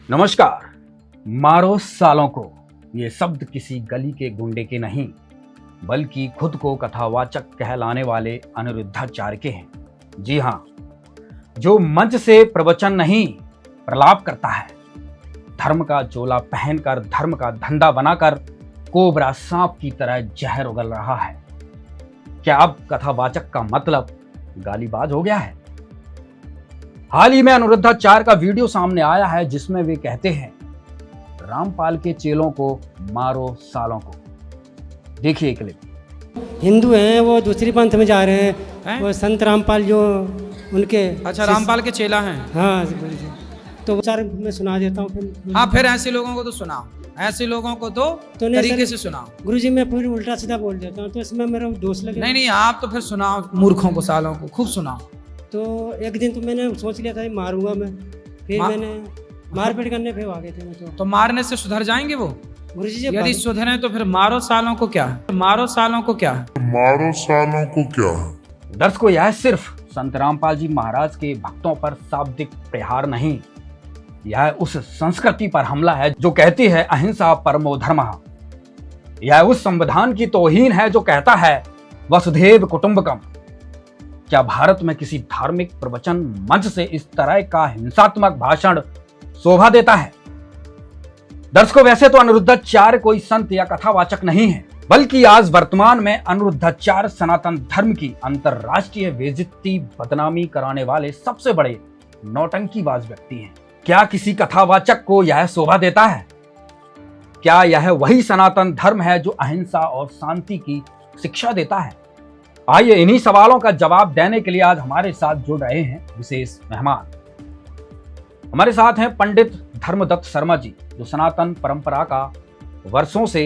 नमस्कार। मारो सालों को ये शब्द किसी गली के गुंडे के नहीं बल्कि खुद को कथावाचक कहलाने वाले अनिरुद्धाचार्य के हैं। जी हाँ, जो मंच से प्रवचन नहीं प्रलाप करता है, धर्म का चोला पहनकर धर्म का धंधा बनाकर कोबरा सांप की तरह जहर उगल रहा है। क्या अब कथावाचक का मतलब गालीबाज हो गया है? हाल ही में अनिरुद्धाचार्य का वीडियो सामने आया है जिसमें वे कहते हैं, रामपाल के चेलों को मारो सालों को। देखिए क्लिप। हिंदू हैं, वो दूसरी पंथ में जा रहे हैं। वो संत रामपाल जो उनके अच्छा रामपाल के चेला हैं। हाँ तो चार मैं सुना देता हूँ फिर। हाँ फिर ऐसे लोगों को तो सुनाओ, ऐसे लोगों को तो तरीके से सुनाओ। गुरुजी मैं फिर उल्टा सीधा बोल देता हूँ तो इसमें मेरा दोस्त लगे। नहीं आप तो फिर सुनाओ, मूर्खों को सालों को खूब सुनाओ। तो एक दिन तो मैंने सोच लिया था मारूंगा मैं, फिर मैंने मारपीट करने फिर आ गए थे मैं। तो मारने से सुधर जाएंगे वो गुरुजी जी? यदि सुधरे तो फिर मारो सालों को क्या है, मारो सालों को क्या है, मारो सालों को क्या है। दर्शकों, यह सिर्फ संत रामपाल जी महाराज के भक्तों पर शाब्दिक प्रहार नहीं, यह उस संस्कृति पर हमला है जो कहती है अहिंसा परमो धर्मः। यह उस संविधान की तौहीन है जो कहता है वसुधैव कुटुंबकम। क्या भारत में किसी धार्मिक प्रवचन मंच से इस तरह का हिंसात्मक भाषण शोभा देता है? दर्शकों, वैसे तो अनिरुद्धाचार्य कोई संत या कथावाचक नहीं है, बल्कि आज वर्तमान में अनिरुद्धाचार्य सनातन धर्म की अंतरराष्ट्रीय बेइज्जती बदनामी कराने वाले सबसे बड़े नौटंकीबाज व्यक्ति हैं। क्या किसी कथावाचक को यह शोभा देता है? क्या यह वही सनातन धर्म है जो अहिंसा और शांति की शिक्षा देता है? आइए इन्हीं सवालों का जवाब देने के लिए आज हमारे साथ जुड़ रहे हैं विशेष मेहमान। हमारे साथ हैं पंडित धर्मदत्त शर्मा जी, जो सनातन परंपरा का वर्षों से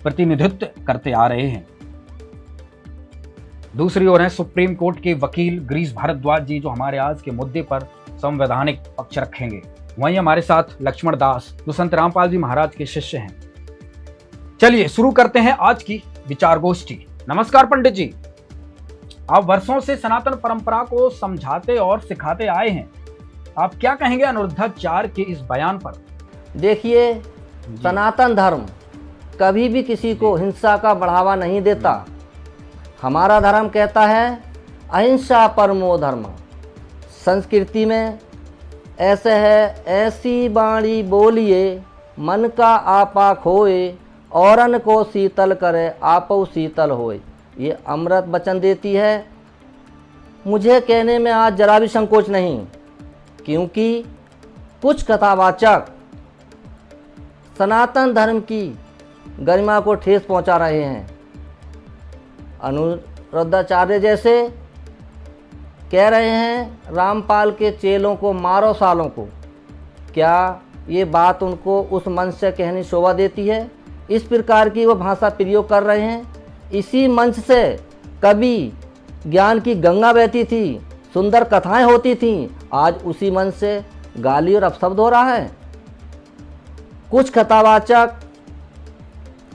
प्रतिनिधित्व करते आ रहे हैं। दूसरी ओर हैं सुप्रीम कोर्ट के वकील गिरीश भारद्वाज जी, जो हमारे आज के मुद्दे पर संवैधानिक पक्ष रखेंगे। वहीं हमारे साथ लक्ष्मण दास, जो संत रामपाल जी महाराज के शिष्य हैं। चलिए शुरू करते हैं आज की विचार गोष्ठी। नमस्कार पंडित जी, आप वर्षों से सनातन परंपरा को समझाते और सिखाते आए हैं, आप क्या कहेंगे अनिरुद्धाचार्य के इस बयान पर? देखिए, सनातन धर्म कभी भी किसी को हिंसा का बढ़ावा नहीं देता। हमारा धर्म कहता है अहिंसा परमो धर्म। संस्कृति में ऐसे है, ऐसी बाणी बोलिए मन का आपा खोए, औरन को शीतल करे आपो शीतल होए। ये अमृत वचन देती है। मुझे कहने में आज जरा भी संकोच नहीं, क्योंकि कुछ कथावाचक सनातन धर्म की गरिमा को ठेस पहुंचा रहे हैं। अनिरुद्धाचार्य जैसे कह रहे हैं रामपाल के चेलों को मारो सालों को। क्या ये बात उनको उस मंच से कहनी शोभा देती है? इस प्रकार की वो भाषा प्रयोग कर रहे हैं। इसी मंच से कभी ज्ञान की गंगा बहती थी, सुंदर कथाएं होती थीं, आज उसी मंच से गाली और अपशब्द हो रहा है। कुछ कथावाचक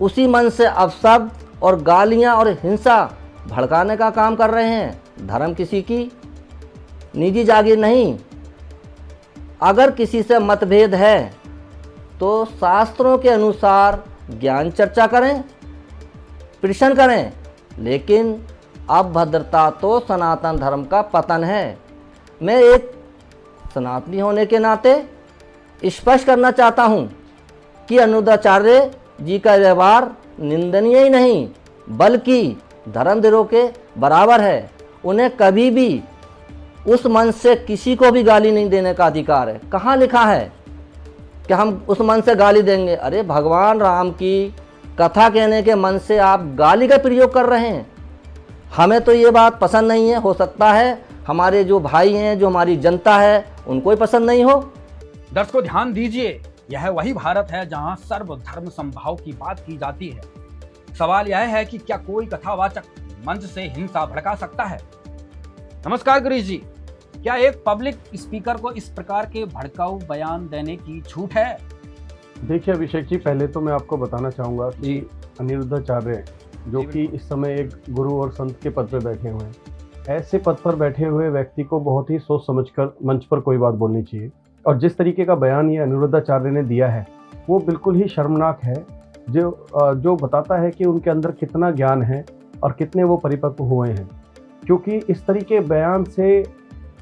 उसी मंच से अपशब्द और गालियां और हिंसा भड़काने का काम कर रहे हैं। धर्म किसी की निजी जागीर नहीं। अगर किसी से मतभेद है तो शास्त्रों के अनुसार ज्ञान चर्चा करें, प्रश्न करें, लेकिन अभद्रता तो सनातन धर्म का पतन है। मैं एक सनातनी होने के नाते स्पष्ट करना चाहता हूं कि अनिरुद्धाचार्य जी का व्यवहार निंदनीय ही नहीं बल्कि धर्मद्रोह के बराबर है। उन्हें कभी भी उस मंच से किसी को भी गाली नहीं देने का अधिकार है। कहाँ लिखा है कि हम उस मंच से गाली देंगे? अरे भगवान राम की कथा कहने के मन से आप गाली का प्रयोग कर रहे हैं। हमें तो ये बात पसंद नहीं है। हो सकता है हमारे जो भाई हैं, जो हमारी जनता है, उनको ही पसंद नहीं हो। दर्शकों ध्यान दीजिए, यह वही भारत है जहां सर्वधर्म समभाव की बात की जाती है। सवाल यह है कि क्या कोई कथावाचक मंच से हिंसा भड़का सकता है? नमस्कार गिरीश जी, क्या एक पब्लिक स्पीकर को इस प्रकार के भड़काऊ बयान देने की छूट है? देखिए अभिषेक जी, पहले तो मैं आपको बताना चाहूँगा कि अनिरुद्धाचार्य जो कि इस समय एक गुरु और संत के पद पर बैठे हुए हैं, ऐसे पद पर बैठे हुए व्यक्ति को बहुत ही सोच समझकर मंच पर कोई बात बोलनी चाहिए। और जिस तरीके का बयान ये अनिरुद्धाचार्य ने दिया है वो बिल्कुल ही शर्मनाक है, जो बताता है कि उनके अंदर कितना ज्ञान है और कितने वो परिपक्व हुए हैं। क्योंकि इस तरीके बयान से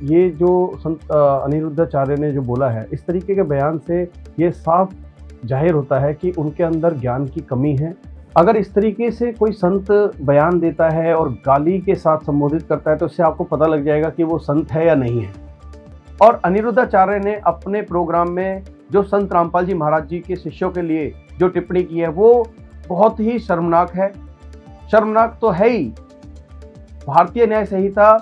ये जो संत अनिरुद्धाचार्य ने जो बोला है, इस तरीके के बयान से ये साफ जाहिर होता है कि उनके अंदर ज्ञान की कमी है। अगर इस तरीके से कोई संत बयान देता है और गाली के साथ संबोधित करता है तो इससे आपको पता लग जाएगा कि वो संत है या नहीं है। और अनिरुद्धाचार्य ने अपने प्रोग्राम में जो संत रामपाल जी महाराज जी के शिष्यों के लिए जो टिप्पणी की है वो बहुत ही शर्मनाक है। शर्मनाक तो है ही। भारतीय न्याय संहिता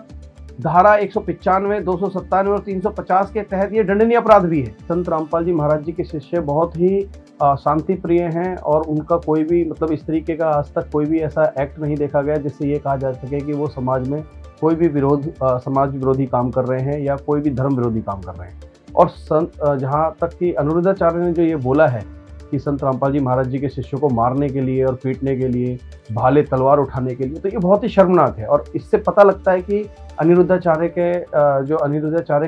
धारा 195, 297 और 350 के तहत ये दंडनीय अपराध भी है। संत रामपाल जी महाराज जी के शिष्य बहुत ही शांति प्रिय हैं और उनका कोई भी मतलब इस तरीके का आज तक कोई भी ऐसा एक्ट नहीं देखा गया जिससे ये कहा जा सके कि वो समाज में कोई भी समाज विरोधी काम कर रहे हैं या कोई भी धर्म विरोधी काम कर रहे हैं। और जहाँ तक कि अनिरुद्धाचार्य ने जो ये बोला है कि संत रामपाल जी महाराज जी के शिष्यों को मारने के लिए और पीटने के लिए, भाले तलवार उठाने के लिए, तो ये बहुत ही शर्मनाक है। और इससे पता लगता है कि अनिरुद्धाचार्य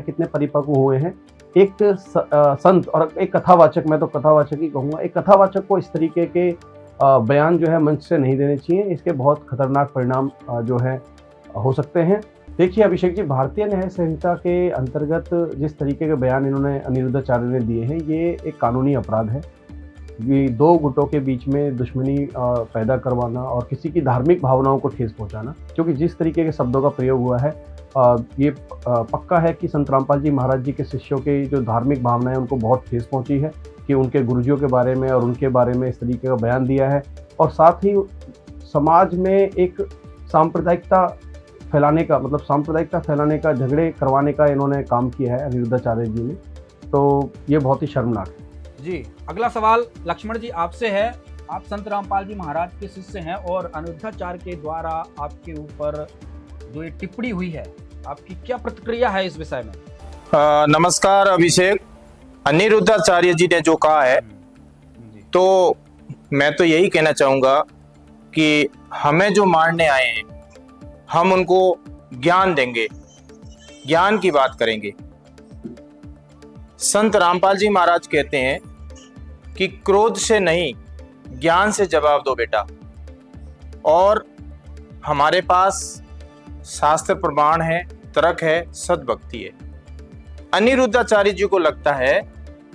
कितने परिपक्व हुए हैं। एक संत और एक कथावाचक, मैं तो कथावाचक ही कहूँगा, एक कथावाचक को इस तरीके के बयान जो है मंच से नहीं देने चाहिए। इसके बहुत खतरनाक परिणाम जो है हो सकते हैं। देखिए अभिषेक जी, भारतीय न्याय संहिता के अंतर्गत जिस तरीके के बयान इन्होंने अनिरुद्धाचार्य ने दिए हैं ये एक कानूनी अपराध है। ये दो गुटों के बीच में दुश्मनी पैदा करवाना और किसी की धार्मिक भावनाओं को ठेस पहुंचाना, क्योंकि जिस तरीके के शब्दों का प्रयोग हुआ है ये पक्का है कि संत रामपाल जी महाराज जी के शिष्यों की जो धार्मिक भावनाएं उनको बहुत ठेस पहुंची है कि उनके गुरुजियों के बारे में और उनके बारे में इस तरीके का बयान दिया है। और साथ ही समाज में एक सांप्रदायिकता फैलाने का, झगड़े करवाने का इन्होंने काम किया है अनिरुद्धाचार्य जी ने। तो ये बहुत ही शर्मनाक है। जी, अगला सवाल लक्ष्मण जी आपसे है। आप संत रामपाल जी महाराज के शिष्य हैं और अनिरुद्धाचार्य के द्वारा आपके ऊपर जो ये टिप्पणी हुई है, आपकी क्या प्रतिक्रिया है इस विषय में? नमस्कार अभिषेक। अनिरुद्धाचार्य जी ने जो कहा है तो मैं तो यही कहना चाहूँगा कि हमें जो मारने आए हैं हम उनको ज्ञान देंगे, ज्ञान की बात करेंगे। संत रामपाल जी महाराज कहते हैं कि क्रोध से नहीं ज्ञान से जवाब दो बेटा। और हमारे पास शास्त्र प्रमाण है, तर्क है, सद्भक्ति है। अनिरुद्धाचार्य जी को लगता है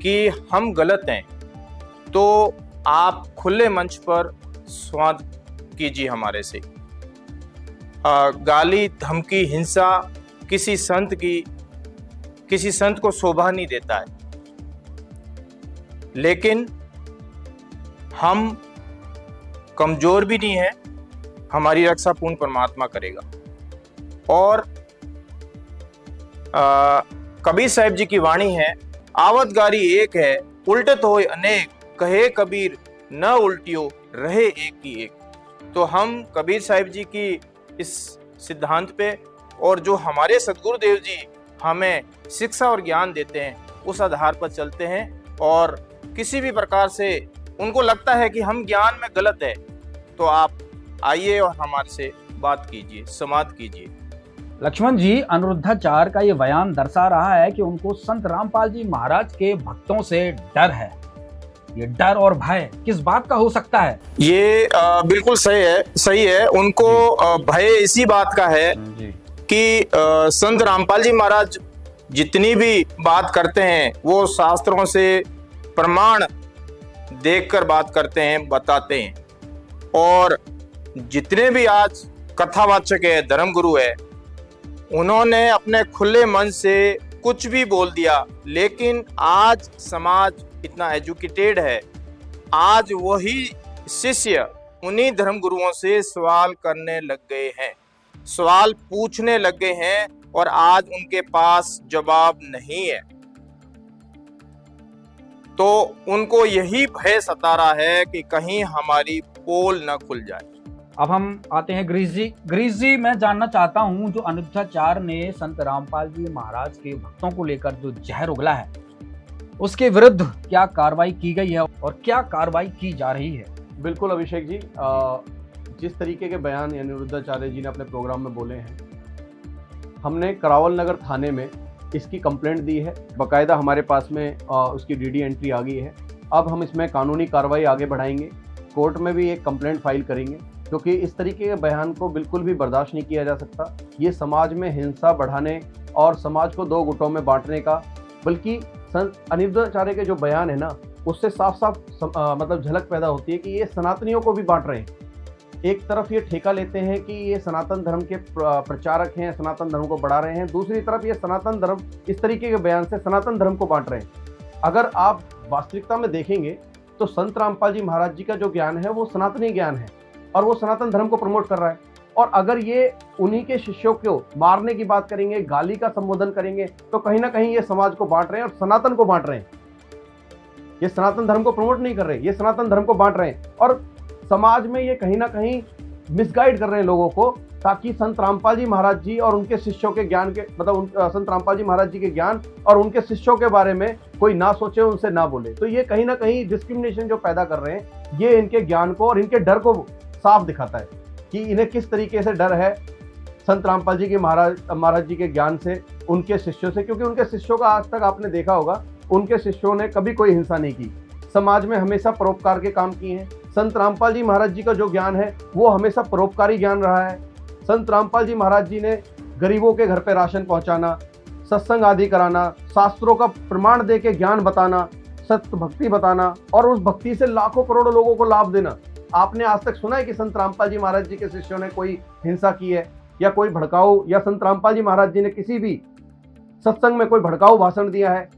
कि हम गलत हैं तो आप खुले मंच पर संवाद कीजिए हमारे से। गाली, धमकी, हिंसा किसी संत को शोभा नहीं देता है। लेकिन हम कमजोर भी नहीं है, हमारी रक्षा पूर्ण परमात्मा करेगा। और कबीर साहिब जी की वाणी है, आवत गारी एक है, उल्टत होय अनेक, कहे कबीर न उल्टियो रहे एक ही एक। तो हम कबीर साहिब जी की इस सिद्धांत पे और जो हमारे सदगुरुदेव जी हमें शिक्षा और ज्ञान देते हैं उस आधार पर चलते हैं। और किसी भी प्रकार से उनको लगता है कि हम ज्ञान में गलत है तो आप आइए और हमारे से बात कीजिए, संवाद कीजिए। लक्ष्मण जी, अनिरुद्धाचार्य का ये बयान दर्शा रहा है कि उनको संत रामपाल जी महाराज के भक्तों से डर है। ये डर और भय किस बात का हो सकता है? ये बिल्कुल सही है। उनको भय इसी बात का है कि संत रामपाल जी महाराज जितनी भी बात करते हैं वो शास्त्रों से प्रमाण देखकर बात करते हैं, बताते हैं। और जितने भी आज कथावाचक है, धर्मगुरु है, उन्होंने अपने खुले मन से कुछ भी बोल दिया। लेकिन आज समाज इतना एजुकेटेड है, आज वही शिष्य उन्हीं धर्मगुरुओं से सवाल करने लग गए हैं, सवाल पूछने लग गए हैं और आज उनके पास जवाब नहीं है। तो उनको यही भय सता रहा है कि कहीं हमारी पोल न खुल जाए। अब हम आते हैं गिरीश जी, मैं जानना चाहता हूं जो अनिरुद्धाचार्य ने संत रामपाल जी महाराज के भक्तों को लेकर जो जहर उगला है उसके विरुद्ध क्या कार्रवाई की गई है और क्या कार्रवाई की जा रही है? बिल्कुल अभिषेक जी, जिस तरीके के बयान अनिरुद्धाचार्य जी ने अपने प्रोग्राम में बोले हैं, हमने करावल नगर थाने में इसकी कंप्लेंट दी है, बाकायदा हमारे पास में उसकी डीडी एंट्री आ गई है। अब हम इसमें कानूनी कार्रवाई आगे बढ़ाएंगे, कोर्ट में भी एक कंप्लेंट फाइल करेंगे, क्योंकि इस तरीके के बयान को बिल्कुल भी बर्दाश्त नहीं किया जा सकता। ये समाज में हिंसा बढ़ाने और समाज को दो गुटों में बांटने का, बल्कि अनिरुद्धाचार्य के जो बयान है ना, उससे साफ साफ मतलब झलक पैदा होती है कि ये सनातनियों को भी बांट रहे हैं। एक तरफ ये ठेका लेते हैं कि ये सनातन धर्म के प्रचारक हैं, सनातन धर्म को बढ़ा रहे हैं, दूसरी तरफ ये सनातन धर्म इस तरीके के बयान से सनातन धर्म को बांट रहे हैं। अगर आप वास्तविकता में देखेंगे तो संत रामपाल जी महाराज जी का जो ज्ञान है वो सनातनी ज्ञान है और वो सनातन धर्म को प्रमोट कर रहा है। और अगर ये उन्हीं के शिष्यों को मारने की बात करेंगे, गाली का संबोधन करेंगे, तो कहीं ना कहीं ये समाज को बांट रहे हैं और सनातन को बांट रहे हैं। ये सनातन धर्म को प्रमोट नहीं कर रहे, ये सनातन धर्म को बांट रहे हैं और समाज में ये कहीं ना कहीं मिसगाइड कर रहे हैं लोगों को, ताकि संत रामपाल जी महाराज जी और उनके शिष्यों के ज्ञान के संत रामपाल जी महाराज जी के ज्ञान और उनके शिष्यों के बारे में कोई ना सोचे, उनसे ना बोले। तो ये कहीं ना कहीं डिस्क्रिमिनेशन जो पैदा कर रहे हैं, ये इनके ज्ञान को और इनके डर को साफ दिखाता है कि इन्हें किस तरीके से डर है संत रामपाल जी के महाराज जी के ज्ञान से, उनके शिष्यों से। क्योंकि उनके शिष्यों का आज तक आपने देखा होगा, उनके शिष्यों ने कभी कोई हिंसा नहीं की, समाज में हमेशा परोपकार के काम किए हैं। संत रामपाल जी महाराज जी का जो ज्ञान है वो हमेशा परोपकारी ज्ञान रहा है। संत रामपाल जी महाराज जी ने गरीबों के घर पे राशन पहुंचाना, सत्संग आदि कराना, शास्त्रों का प्रमाण दे के ज्ञान बताना, सत्य भक्ति बताना और उस भक्ति से लाखों करोड़ों लोगों को लाभ देना। आपने आज तक सुना है कि संत रामपाल जी महाराज जी के शिष्यों ने कोई हिंसा की है या कोई भड़काऊ, या संत रामपाल जी महाराज जी ने किसी भी सत्संग में कोई भड़काऊ भाषण दिया है?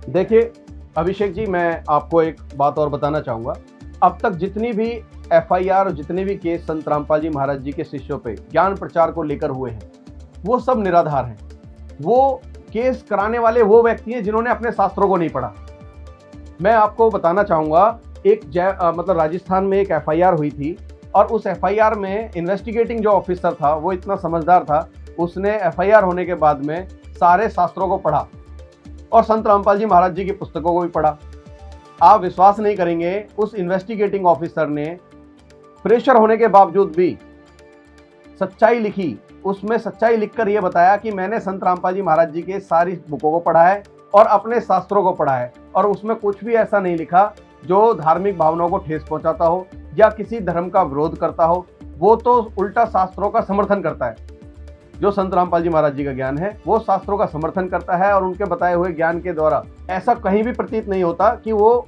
देखिए अभिषेक जी, मैं आपको एक बात और बताना चाहूँगा। अब तक जितनी भी FIR और जितने भी केस संत रामपाल जी महाराज जी के शिष्यों पे ज्ञान प्रचार को लेकर हुए हैं, वो सब निराधार हैं। वो केस कराने वाले वो व्यक्ति हैं जिन्होंने अपने शास्त्रों को नहीं पढ़ा। मैं आपको बताना चाहूँगा, मतलब राजस्थान में एक FIR हुई थी और उस FIR में इन्वेस्टिगेटिंग जो ऑफिसर था वो इतना समझदार था, उसने FIR होने के बाद में सारे शास्त्रों को पढ़ा और संत रामपाल जी महाराज जी की पुस्तकों को भी पढ़ा। आप विश्वास नहीं करेंगे, उस इन्वेस्टिगेटिंग ऑफिसर ने प्रेशर होने के बावजूद भी सच्चाई लिखी। उसमें सच्चाई लिखकर यह बताया कि मैंने संत रामपाल जी महाराज जी के सारी बुकों को पढ़ा है और अपने शास्त्रों को पढ़ा है, और उसमें कुछ भी ऐसा नहीं लिखा जो धार्मिक भावनाओं को ठेस पहुंचाता हो या किसी धर्म का विरोध करता हो। वो तो उल्टा शास्त्रों का समर्थन करता है। जो संत रामपाल जी महाराज जी का ज्ञान है वो शास्त्रों का समर्थन करता है और उनके बताए हुए ज्ञान के द्वारा ऐसा कहीं भी प्रतीत नहीं होता कि वो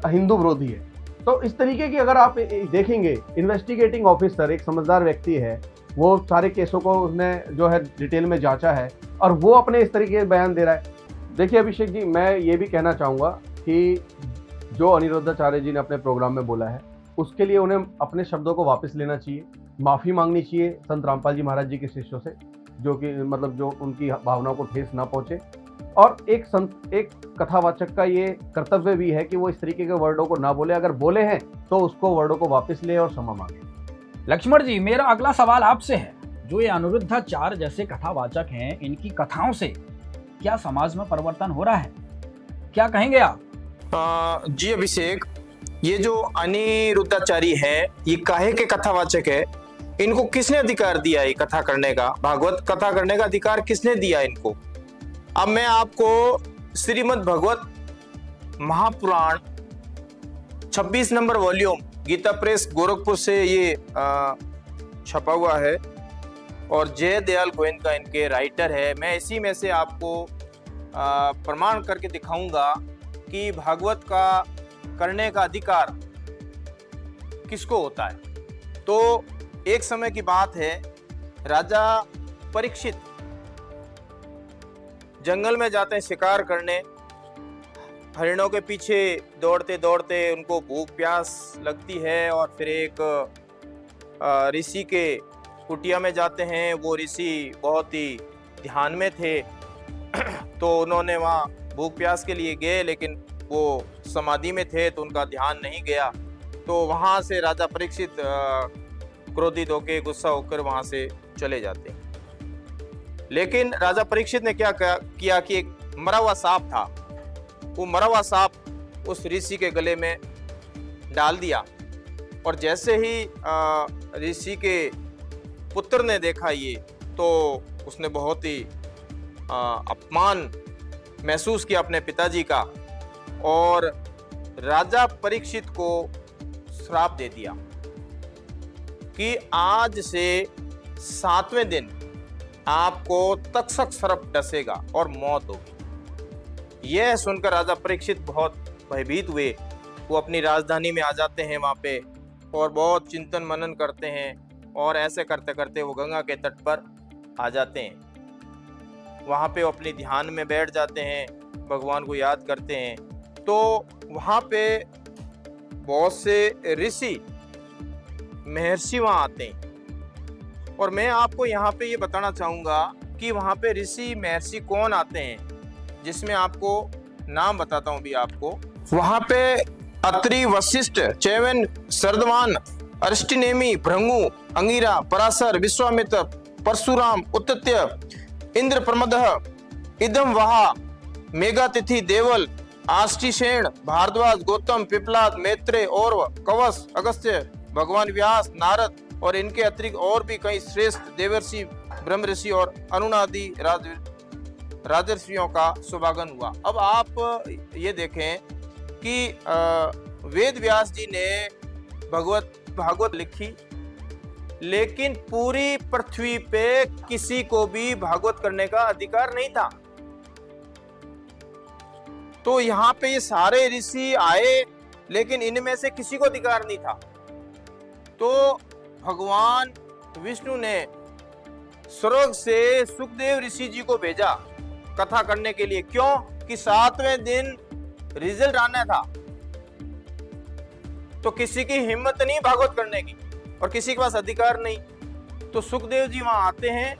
हिंदू विरोधी है। तो इस तरीके की अगर आप देखेंगे, इन्वेस्टिगेटिंग ऑफिसर एक समझदार व्यक्ति है, वो सारे केसों को उसने जो है डिटेल में जांचा है और वो अपने इस तरीके से बयान दे रहा है। देखिए अभिषेक जी, मैं ये भी कहना चाहूँगा कि जो अनिरुद्धाचार्य जी ने अपने प्रोग्राम में बोला है उसके लिए उन्हें अपने शब्दों को वापस लेना चाहिए, माफ़ी मांगनी चाहिए संत रामपाल जी महाराज जी के शिष्यों से, जो कि मतलब जो उनकी भावनाओं को ठेस ना पहुँचे। और एक कथावाचक का ये कर्तव्य भी है कि वो इस तरीके के वर्डों को ना बोले, अगर बोले हैं तो उसको वर्डों को वापस ले और क्षमा मांगे। लक्ष्मण जी, मेरा अगला सवाल आपसे है, जो ये अनिरुद्धाचार्य जैसे कथावाचक हैं, इनकी कथाओं से क्या समाज में परिवर्तन हो रहा है? क्या कहेंगे आप? जी अभिषेक, ये जो अनिरुद्धाचार्य है, ये काहे के कथावाचक है? इनको किसने अधिकार दिया है कथा करने का? भागवत कथा करने का अधिकार किसने दिया इनको? अब मैं आपको श्रीमद् भगवत महापुराण 26 नंबर वॉल्यूम गीता प्रेस गोरखपुर से ये छपा हुआ है और जय दयाल गोविंद का इनके राइटर है। मैं इसी में से आपको प्रमाण करके दिखाऊंगा कि भागवत का करने का अधिकार किसको होता है। तो एक समय की बात है, राजा परीक्षित जंगल में जाते हैं शिकार करने। हरिणों के पीछे दौड़ते दौड़ते उनको भूख प्यास लगती है और फिर एक ऋषि के कुटिया में जाते हैं। वो ऋषि बहुत ही ध्यान में थे तो उन्होंने वहाँ भूख प्यास के लिए गए, लेकिन वो समाधि में थे तो उनका ध्यान नहीं गया। तो वहाँ से राजा परीक्षित क्रोधित होकर गुस्सा होकर वहाँ से चले जाते हैं। लेकिन राजा परीक्षित ने क्या किया कि एक मरा हुआ सांप था, वो मरा हुआ सांप उस ऋषि के गले में डाल दिया और जैसे ही ऋषि के पुत्र ने देखा ये, तो उसने बहुत ही अपमान महसूस किया अपने पिताजी का और राजा परीक्षित को श्राप दे दिया कि आज से 7वें दिन आपको तक्षक सर्प डसेगा और मौत होगी। यह सुनकर राजा परीक्षित बहुत भयभीत हुए। वो अपनी राजधानी में आ जाते हैं वहाँ पे और बहुत चिंतन मनन करते हैं और ऐसे करते करते वो गंगा के तट पर आ जाते हैं। वहाँ पे वो अपने ध्यान में बैठ जाते हैं, भगवान को याद करते हैं। तो वहाँ पे बहुत से ऋषि महर्षि वहाँ आते हैं और मैं आपको यहाँ पे ये बताना चाहूँगा कि वहाँ पे ऋषि महर्षि कौन आते हैं, जिसमें आपको नाम बताता हूँ भी आपको। वहाँ पे अत्रि, वशिष्ठ, च्यवन, सर्दमान, अरिष्टनेमि, भृंगु, अंगिरा, पराशर, विश्वामित्र, परशुराम, उत्तत्य, इंद्र प्रमदः, इदम वहा, मेघातिथि, देवल, आष्टिसेन, भारद्वाज, गौतम, पिपलाद, मैत्रेय, औरव, कवश, अगस्त्य, भगवान व्यास, नारद और इनके अतिरिक्त और भी कई श्रेष्ठ देवर्षि, ब्रह्म ऋषि और अनुनादि राजर्षियों का शुभागमन हुआ। अब आप ये देखें कि वेद व्यास जी ने भागवत लिखी, लेकिन पूरी पृथ्वी पे किसी को भी भागवत करने का अधिकार नहीं था। तो यहाँ पे ये सारे ऋषि आए, लेकिन इनमें से किसी को अधिकार नहीं था। तो भगवान विष्णु ने स्वर्ग से सुखदेव ऋषि जी को भेजा कथा करने के लिए। क्यों? कि 7वें दिन रिजल्ट आना था। तो किसी की हिम्मत नहीं भागवत करने की और किसी के पास अधिकार नहीं। तो सुखदेव जी वहां आते हैं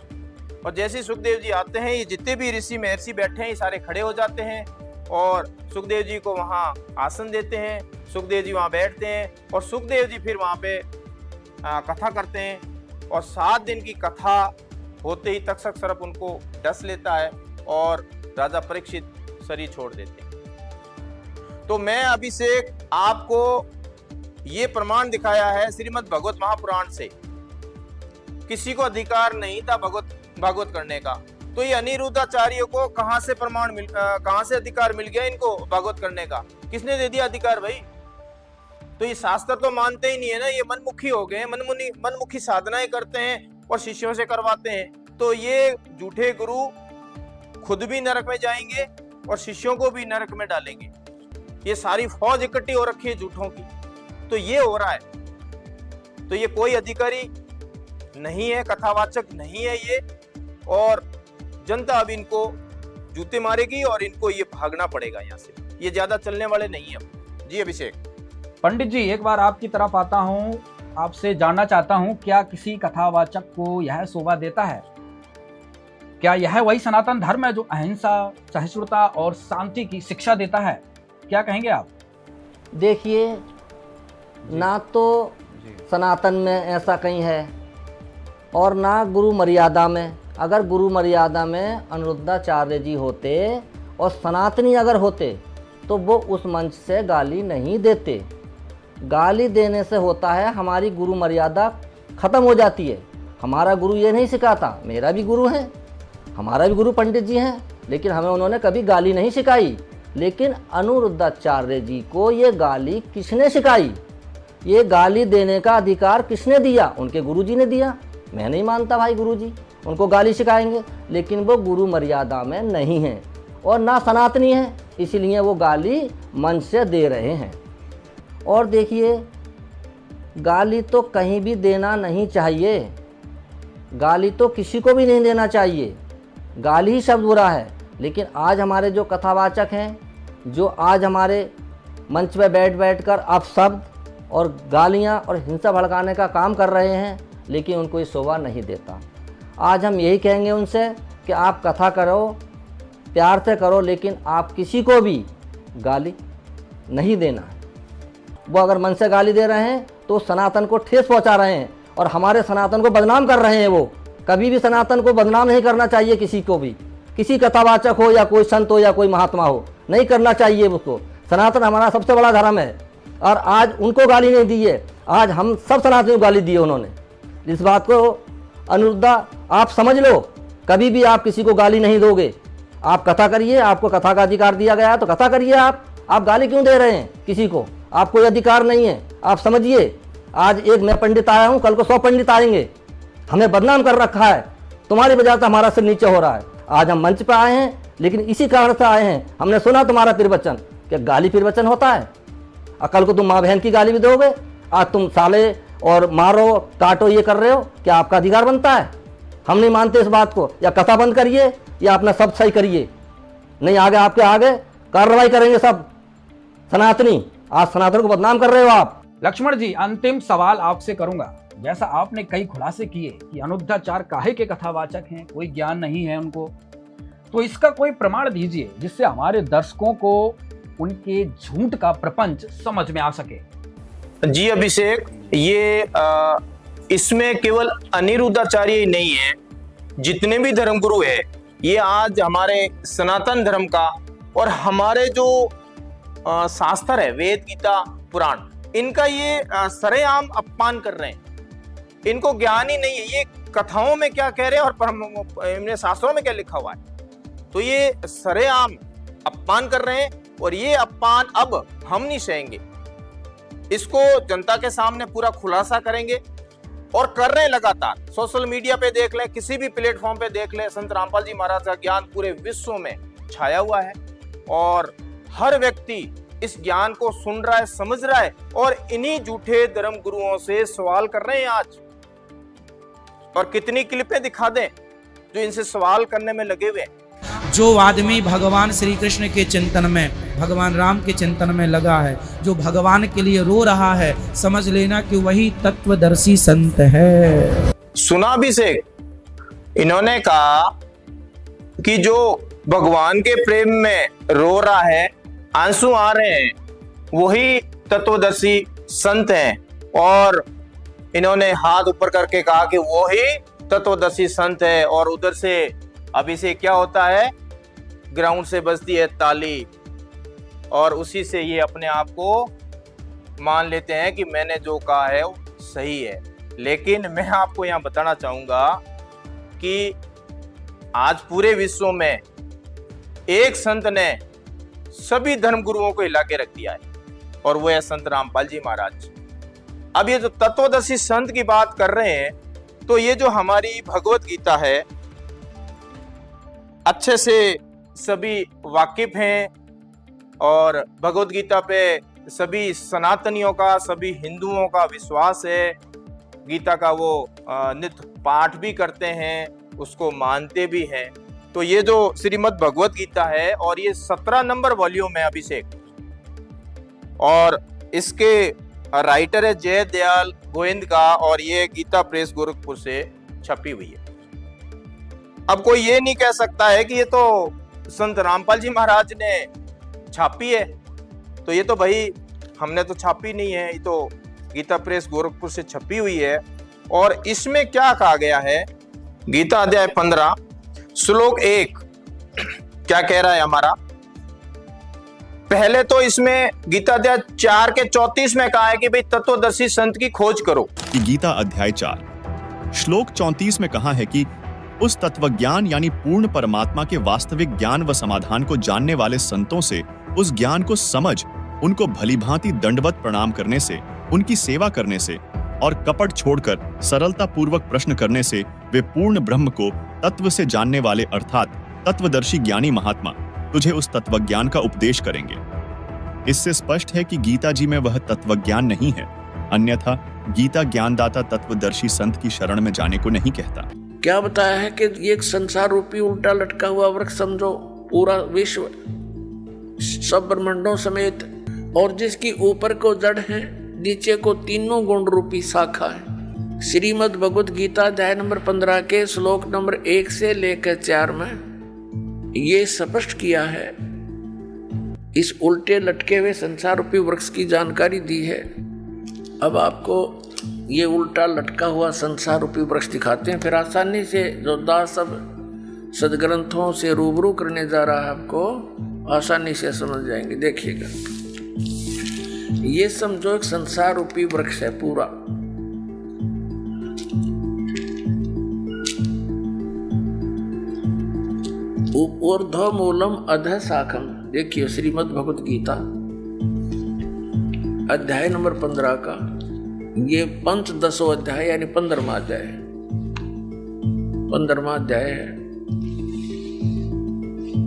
और जैसे सुखदेव जी आते हैं, ये जितने भी ऋषि महर्षि बैठे हैं ये सारे खड़े हो जाते हैं और सुखदेव जी को वहां आसन देते हैं। सुखदेव जी वहां बैठते हैं और सुखदेव जी फिर वहां पे कथा करते हैं और 7 दिन की कथा होते ही तक्षक सर्प उनको डस लेता है और राजा परीक्षित शरीर छोड़ देते हैं। तो मैं अभी से आपको ये प्रमाण दिखाया है श्रीमद् भगवत महापुराण से। किसी को अधिकार नहीं था भागवत करने का। तो ये अनिरुद्धाचार्य को कहां से अधिकार मिल गया इनको भागवत करने का? किसने दे दिया अधिकार भाई? तो ये शास्त्र तो मानते ही नहीं है ना, ये मनमुखी हो गए, मनमुखी साधनाएं करते हैं और शिष्यों से करवाते हैं। तो ये झूठे गुरु खुद भी नरक में जाएंगे और शिष्यों को भी नरक में डालेंगे। ये सारी फौज इकट्ठी हो रखी है झूठों की। तो ये हो रहा है। तो ये कोई अधिकारी नहीं है, कथावाचक नहीं है ये, और जनता अब इनको जूते मारेगी और इनको ये भागना पड़ेगा यहाँ से। ये ज्यादा चलने वाले नहीं है। जी अभिषेक। पंडित जी, एक बार आपकी तरफ आता हूँ, आपसे जानना चाहता हूँ, क्या किसी कथावाचक को यह शोभा देता है? क्या यह वही सनातन धर्म है जो अहिंसा, सहिष्णुता और शांति की शिक्षा देता है? क्या कहेंगे आप? देखिए, ना तो सनातन में ऐसा कहीं है और ना गुरु मर्यादा में। अगर गुरु मर्यादा में अनिरुद्धाचार्य जी होते और सनातनी अगर होते तो वो उस मंच से गाली नहीं देते। गाली देने से होता है हमारी गुरु मर्यादा ख़त्म हो जाती है। हमारा गुरु ये नहीं सिखाता, मेरा भी गुरु है, हमारा भी गुरु पंडित जी हैं, लेकिन हमें उन्होंने कभी गाली नहीं सिखाई। लेकिन अनिरुद्धाचार्य जी को ये गाली किसने सिखाई? ये गाली देने का अधिकार किसने दिया? उनके गुरुजी ने दिया। मैं नहीं मानता भाई गुरुजी उनको गाली सिखाएंगे, लेकिन वो गुरु मर्यादा में नहीं हैं और ना सनातनी हैं, इसलिए वो गाली मन से दे रहे हैं। और देखिए, गाली तो कहीं भी देना नहीं चाहिए, गाली तो किसी को भी नहीं देना चाहिए। गाली ही शब्द बुरा है। लेकिन आज हमारे जो कथावाचक हैं, जो आज हमारे मंच पे बैठ कर अपशब्द और गालियां और हिंसा भड़काने का काम कर रहे हैं, लेकिन उनको ये शोभा नहीं देता। आज हम यही कहेंगे उनसे कि आप कथा करो, प्यार से करो, लेकिन आप किसी को भी गाली नहीं देना है। वो अगर मन से गाली दे रहे हैं तो सनातन को ठेस पहुंचा रहे हैं और हमारे सनातन को बदनाम कर रहे हैं। वो कभी भी सनातन को बदनाम नहीं करना चाहिए, किसी को भी, किसी कथावाचक हो या कोई संत हो या कोई महात्मा हो, नहीं करना चाहिए उसको। सनातन हमारा सबसे बड़ा धर्म है और आज उनको गाली नहीं दी है, आज हम सब सनातन को गाली दी है उन्होंने। इस बात को अनिरुद्धा आप समझ लो कभी भी आप किसी को गाली नहीं दोगे। आप कथा करिए, आपको कथा का अधिकार दिया गया है तो कथा करिए। आप गाली क्यों दे रहे हैं किसी को? आपको ये अधिकार नहीं है। आप समझिए, आज एक मैं पंडित आया हूँ, कल को 100 पंडित आएंगे। हमें बदनाम कर रखा है, तुम्हारी वजह से हमारा सिर नीचे हो रहा है। आज हम मंच पर आए हैं, लेकिन इसी कारण से आए हैं, हमने सुना तुम्हारा प्रवचन। क्या गाली प्रवचन होता है? और कल को तुम माँ बहन की गाली भी दोगे। आज तुम साले और मारो काटो ये कर रहे हो, क्या आपका अधिकार बनता है? हम नहीं मानते इस बात को। या कथा बंद करिए या अपना सब सही करिए, नहीं आगे आपके आगे कार्रवाई करेंगे सब सनातनी। आज सनातन को बदनाम कर रहे हो आप। लक्ष्मण जी, अंतिम सवाल आपसे करूंगा। जैसा आपने कई खुलासे किए कि अनुद्धाचार काहे के कथावाचक हैं, कोई ज्ञान नहीं है उनको, तो इसका कोई प्रमाण दीजिए जिससे हमारे दर्शकों को उनके झूठ का प्रपंच समझ में आ सके। जी अभिषेक, ये इसमें केवल अनिरुद्धाचार्य ही नहीं है, जितने भी धर्मगुरु है ये आज हमारे सनातन धर्म का और हमारे जो शास्त्र है वेद गीता पुराण, इनका ये सरेआम अपमान कर रहे हैं। इनको ज्ञान ही नहीं है, ये कथाओं में क्या कह रहे हैं और इनमें शास्त्रों में क्या लिखा हुआ है। तो ये सरेआम अपमान कर रहे हैं और ये अपमान अब हम नहीं सहेंगे। इसको जनता के सामने पूरा खुलासा करेंगे और कर रहे हैं लगातार। सोशल मीडिया पे देख लें, किसी भी प्लेटफॉर्म पे देख लें, संत रामपाल जी महाराज का ज्ञान पूरे विश्व में छाया हुआ है और हर व्यक्ति इस ज्ञान को सुन रहा है, समझ रहा है और इन्हीं झूठे धर्म गुरुओं से सवाल कर रहे हैं आज। और कितनी क्लिपें दिखा दें जो इनसे सवाल करने में लगे हुए हैं। जो आदमी भगवान श्री कृष्ण के चिंतन में, भगवान राम के चिंतन में लगा है, जो भगवान के लिए रो रहा है, समझ लेना कि वही तत्वदर्शी संत है। सुना अभिषेक, इन्होंने कहा कि जो भगवान के प्रेम में रो रहा है, आंसू आ रहे हैं, वही तत्वदर्शी संत हैं। और इन्होंने हाथ ऊपर करके कहा कि वही तत्वदर्शी संत है। और उधर से अभिषेक क्या होता है, ग्राउंड से बजती है ताली और उसी से ये अपने आप को मान लेते हैं कि मैंने जो कहा है वो सही है। लेकिन मैं आपको यहाँ बताना चाहूंगा कि आज पूरे विश्व में एक संत ने सभी धर्मगुरुओं को हिला के रख दिया है और वो है संत रामपाल जी महाराज। अब ये जो तत्वदर्शी संत की बात कर रहे हैं, तो ये जो हमारी भगवत गीता है अच्छे से सभी वाकिफ हैं और भगवत गीता पे सभी सनातनियों का, सभी हिंदुओं का विश्वास है। गीता का वो नित्य पाठ भी करते हैं, उसको मानते भी हैं। तो ये जो श्रीमद् भगवत गीता है और ये 17 नंबर वॉल्यूम है अभिषेक, और इसके राइटर है जय दयाल गोविंद का और ये गीता प्रेस गोरखपुर से छपी हुई है। अब कोई ये नहीं कह सकता है कि ये तो संत रामपाल जी महाराज ने छापी है, तो ये तो भाई हमने तो छापी नहीं है, ये तो गीता प्रेस गोरखपुर से छपी हुई है। और इसमें क्या कहा गया है, गीता अध्याय 15 श्लोक 1 क्या कह रहा है हमारा। पहले तो इसमें गीता अध्याय 4 के 34 में कहा है कि भाई तत्वदर्शी संत की खोज करो। कि गीता अध्याय 4 श्लोक 34 में कहा है कि उस तत्वज्ञान यानी पूर्ण परमात्मा के वास्तविक ज्ञान व समाधान को जानने वाले संतों से उस ज्ञान को समझ, उनको भलीभांति दंडवत प्रणाम करने से, उनकी सेवा करने से और कपट छोड़कर सरलता पूर्वक प्रश्न करने से वे पूर्ण ब्रह्म को तत्व से जानने वाले अर्थात तत्वदर्शी ज्ञानी महात्मा तुझे उस तत्वज्ञान का उपदेश करेंगे। इससे स्पष्ट है कि गीता जी में वह तत्वज्ञान नहीं है, अन्यथा गीता ज्ञानदाता तत्वदर्शी संत की शरण में जाने को नहीं कहता। क्या बताया है कि ये एक संसार रूपी उल्टा लटका हुआ वृक्ष समझो, पूरा विश्व सब ब्रह्मांडों समेत, और जिसकी ऊपर को जड़ है, नीचे को तीनों गुण रूपी शाखा है। श्रीमद् भगवत गीता अध्याय नंबर 15 के श्लोक नंबर 1 से लेकर 4 में ये स्पष्ट किया है, इस उल्टे लटके हुए संसार रूपी वृक्ष की जानकारी दी है। अब आपको ये उल्टा लटका हुआ संसार रूपी वृक्ष दिखाते हैं, फिर आसानी से जो दास सब सदग्रंथों से रूबरू करने जा रहा है, आपको आसानी से समझ जाएंगे। देखिएगा, ये समझो एक संसार रूपी वृक्ष है पूरा। ऊर्ध्व मूलम अधः शाखम। देखिए श्रीमद् भगवत गीता अध्याय नंबर 15 का ये पंचदशो अध्याय यानी 15वां अध्याय है। 15वां अध्याय है,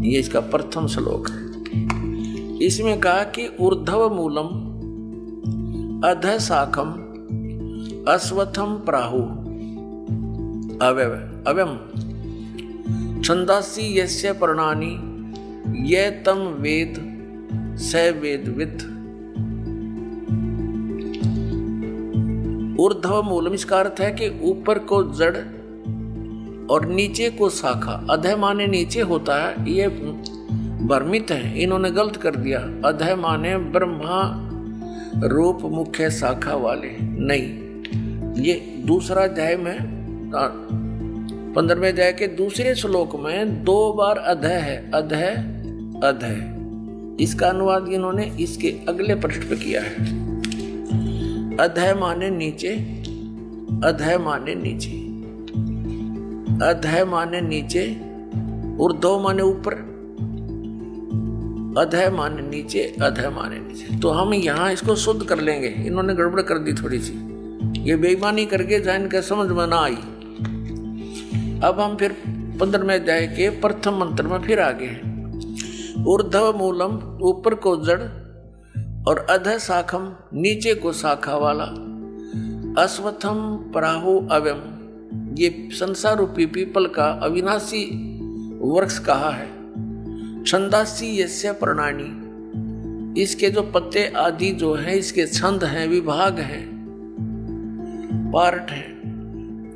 ये इसका प्रथम श्लोक है। इसमें कहा कि ऊर्ध्व मूलम अधः शाखम अश्वत्थम प्राहु अव्यम छंदासी यस्य पर्णानि ये तम वेद स वेदवित्। ऊर्ध्व मूलम इसका अर्थ है कि ऊपर को जड़ और नीचे को शाखा। अधः माने नीचे होता है, ये भ्रमित है, इन्होंने गलत कर दिया। अधः माने ब्रह्मा रूप मुख्य शाखा वाले, नहीं। ये दूसरा अध्याय में 15वें अध्याय के दूसरे श्लोक में 2 बार अधः है, अधः अधः। इसका अनुवाद इन्होंने इसके अगले पृष्ठ पे किया है। अधः माने नीचे, अधः माने नीचे, अधः माने नीचे, ऊर्ध्व माने ऊपर, अधः माने नीचे, अधः माने नीचे। तो हम यहाँ इसको शुद्ध कर लेंगे, इन्होंने गड़बड़ कर दी थोड़ी सी, ये बेईमानी करके जान के समझ में ना आई। अब हम फिर 15वें अध्याय के प्रथम मंत्र में फिर आगे हैं। ऊर्ध्व मूलम ऊपर को जड़ और अधः शाखम नीचे को शाखा वाला, अश्वत्थम प्राहु अव्यम ये संसार रूपी पीपल का अविनाशी वृक्ष कहा है। छंदासी यस्य पर्णानि इसके जो पत्ते आदि जो हैं इसके छंद हैं, विभाग हैं, पार्ट हैं।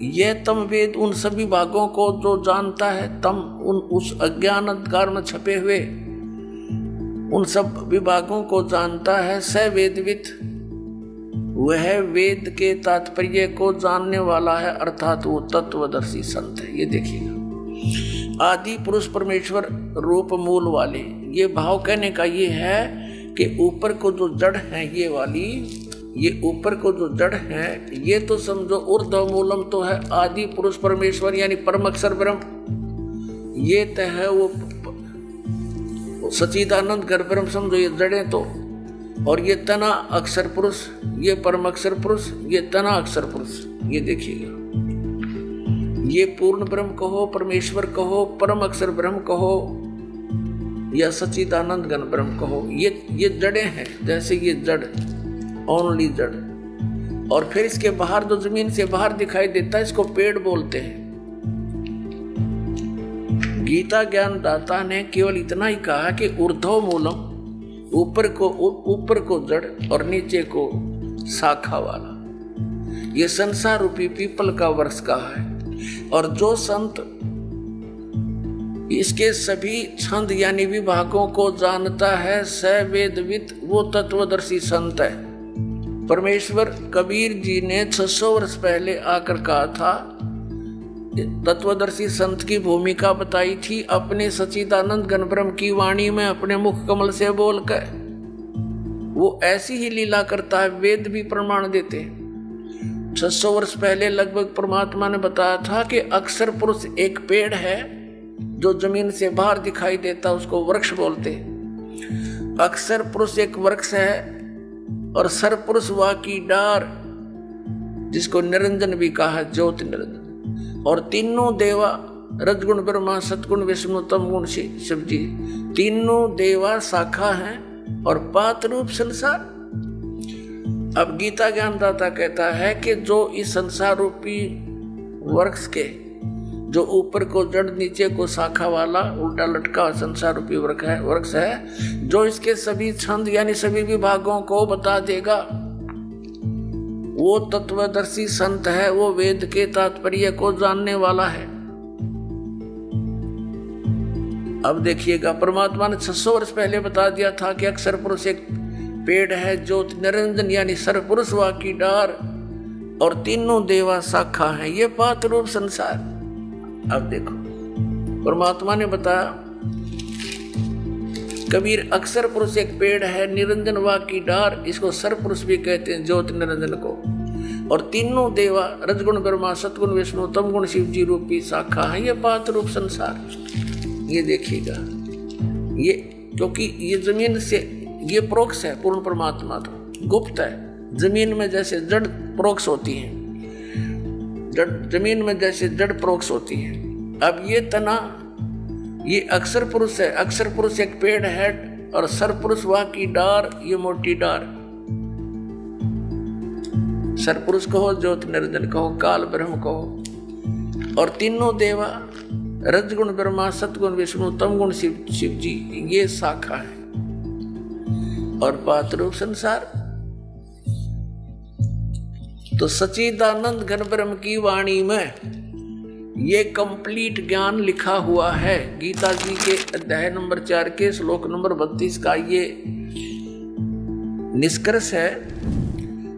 ये तम वेद उन सभी भागों को जो जानता है, तम उस अज्ञान अंधकार में छपे हुए उन सब विभागों को जानता है। स वेदवित् वह वेद के तात्पर्य को जानने वाला है, अर्थात वो तत्वदर्शी संत है। ये देखिएगा, आदि पुरुष परमेश्वर रूप मूल वाले, ये भाव कहने का ये है कि ऊपर को जो जड़ है ये वाली, ये ऊपर को जो जड़ है ये तो समझो ऊर्ध्व मूलम तो है आदि पुरुष परमेश्वर यानी परम अक्षर ब्रह्म, ये तो है वो सच्चिदानंद घर ब्रह्म समझो ये जड़ें तो। और ये तना अक्षर पुरुष, ये परम अक्षर पुरुष, ये तना अक्षर पुरुष। ये देखिएगा, ये पूर्ण ब्रह्म कहो, परमेश्वर कहो, परम अक्षर ब्रह्म कहो या सच्चिदानंद घन ब्रह्म कहो, ये जड़ें हैं। जैसे ये जड़, ओनली जड़, और फिर इसके बाहर जो जमीन से बाहर दिखाई देता है इसको पेड़ बोलते हैं। गीता ज्ञान दाता ने केवल इतना ही कहा कि ऊर्ध्व मूलम ऊपर को जड़ और नीचे को शाखा वाला, ये संसार रूपी पीपल का वृक्ष कहा है। और जो संत इसके सभी छंद यानी विभागों को जानता है, स वेदवित् वो तत्वदर्शी संत है। परमेश्वर कबीर जी ने 600 वर्ष पहले आकर कहा था, तत्वदर्शी संत की भूमिका बताई थी अपने सच्चिदानंद घन ब्रह्म की वाणी में अपने मुख कमल से बोलकर। वो ऐसी ही लीला करता है, वेद भी प्रमाण देते। 600 वर्ष पहले लगभग परमात्मा ने बताया था कि अक्षर पुरुष एक पेड़ है जो जमीन से बाहर दिखाई देता, उसको वृक्ष बोलते। अक्षर पुरुष एक वृक्ष है और सरपुरुष वा की डार जिसको निरंजन भी कहा है, ज्योति निरंजन। और तीनों देवा रजगुण ब्रह्मा सतगुण विष्णु तम गुण शिव जी, तीनों देवा शाखा हैं और पात रूप संसार। अब गीता ज्ञानदाता कहता है कि जो इस संसार रूपी वृक्ष के जो ऊपर को जड़ नीचे को शाखा वाला उल्टा लटका संसार रूपी वृक्ष है, जो इसके सभी छंद यानी सभी विभागों को बता देगा, वो तत्वदर्शी संत है, वो वेद के तात्पर्य को जानने वाला है। अब देखिएगा, परमात्मा ने 600 वर्ष पहले बता दिया था कि अक्षर पुरुष एक पेड़ है, ज्योति निरंजन यानी सरपुरुष वा की डार और तीनों देवा शाखा है, ये पात रूप संसार। अब देखो, परमात्मा ने बताया कबीर अक्षर पुरुष एक पेड़ है, निरंजन वा की डार, इसको सरपुरुष भी कहते हैं ज्योति निरंजन को। और तीनों देवा रजगुण ब्रह्मा सतगुण विष्णु तमगुण शिव जी रूपी शाखा है, ये पात रूप संसार। ये देखिएगा, ये क्योंकि ये जमीन से ये प्रोक्ष है, पूर्ण परमात्मा तो गुप्त है। जमीन में जैसे जड़ प्रोक्ष होती है, जमीन में जैसे जड़ प्रोक्ष होती है। अब ये तना, ये अक्षर पुरुष है। अक्षर पुरुष एक पेड़ है और सर पुरुष वह की डार, ये मोटी डार। सर पुरुष कहो, ज्योति निरंजन कहो, काल ब्रह्म कहो। और तीनों देवा, रजगुण ब्रह्मा, सतगुण विष्णु, तमगुण शिव जी, ये शाखा है। और पात रूप संसार तो सच्चिदानंद घन ब्रह्म की वाणी में ये कंप्लीट ज्ञान लिखा हुआ है। गीता जी के अध्याय नंबर 4 के श्लोक नंबर 32 का ये निष्कर्ष है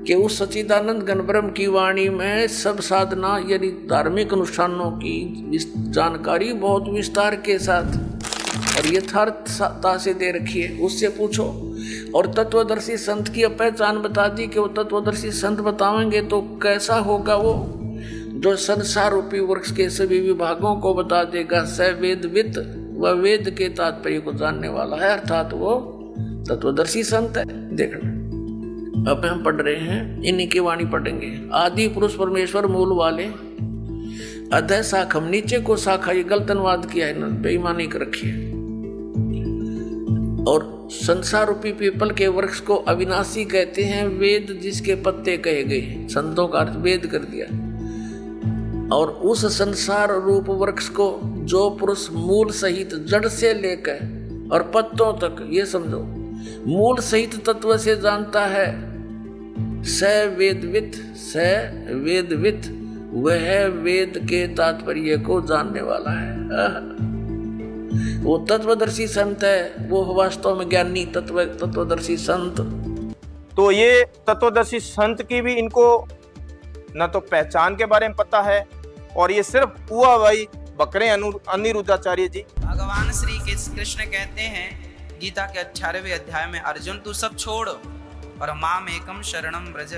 कि उस सच्चिदानंद घन ब्रह्म की वाणी में सब साधना यानी धार्मिक अनुष्ठानों की जानकारी बहुत विस्तार के साथ और यथार्थता से दे रखी है। उससे पूछो। और तत्वदर्शी संत की पहचान बता दी कि वो तत्वदर्शी संत बताएंगे तो कैसा होगा वो, जो संसार रूपी वृक्ष के सभी विभागों को बता देगा। स वेदविद, वह वेद के तात्पर्य को जानने वाला है, अर्थात वो तत्वदर्शी संत है। देखना, अब हम पढ़ रहे हैं, इन्हीं की वाणी पढ़ेंगे। आदि पुरुष परमेश्वर मूल वाले, अध्याय शाखम, नीचे को शाखा, ये गलत अनुवाद किया है, बेईमानी कर रखी है। और संसार रूपी पीपल के वृक्ष को अविनाशी कहते हैं। वेद जिसके पत्ते कहे गए, संतों का अर्थ वेद कर दिया। और उस संसार रूप वृक्ष को जो पुरुष मूल सहित जड़ से लेकर और पत्तों तक, ये समझो, मूल सहित तत्व से जानता है, स वेदवित, वह वेद के तात्पर्य को जानने वाला है। वो तत्वदर्शी संत है, वो वास्तव में ज्ञानी तत्वदर्शी संत। तो ये तत्वदर्शी संत की भी इनको न तो पहचान के बारे में पता है, और ये सिर्फ हुआ भाई बकरे अनिरुद्धाचार्य जी। भगवान श्री कृष्ण कहते हैं गीता के 18वें अध्याय में, अर्जुन तू सब छोड़ और माम एकम शरणम व्रज।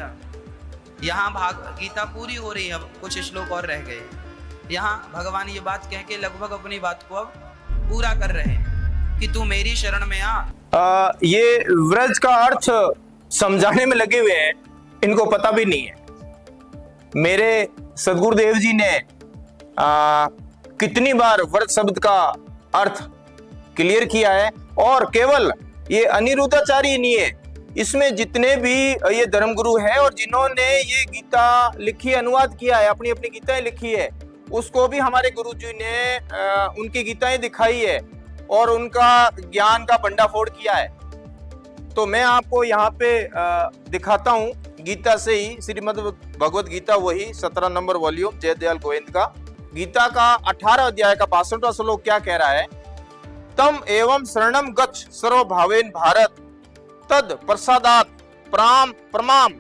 यहाँ गीता पूरी हो रही है, अब कुछ श्लोक और रह गए। यहाँ भगवान ये बात कह के लगभग अपनी बात को अब पूरा कर रहे हैं कि तू मेरी शरण में आ। ये व्रज का अर्थ समझाने में लगे हुए हैं, इनको पता भी नहीं है। मेरे सदगुरुदेव जी ने कितनी बार व्रज शब्द का अर्थ क्लियर किया है। और केवल ये अनिरुद्धाचार्य नहीं है, इसमें जितने भी ये धर्मगुरु हैं और जिन्होंने ये गीता लिखी, अनुवाद किया है, अपनी अपनी गीताएं लिखी है, उसको भी हमारे गुरुजी ने उनकी गीताएं दिखाई है और उनका ज्ञान का भंडाफोड़ किया है। तो मैं आपको यहाँ पे दिखाता हूँ गीता से ही, श्रीमद् भगवत गीता, वही 17 नंबर वॉल्यूम, जयदयाल गोविंद का, गीता का 18 अध्याय का 62वां श्लोक क्या कह रहा है। तम एवं शरणम गच्छ सर्वभावेन भारत, तद प्रसादात प्रमाम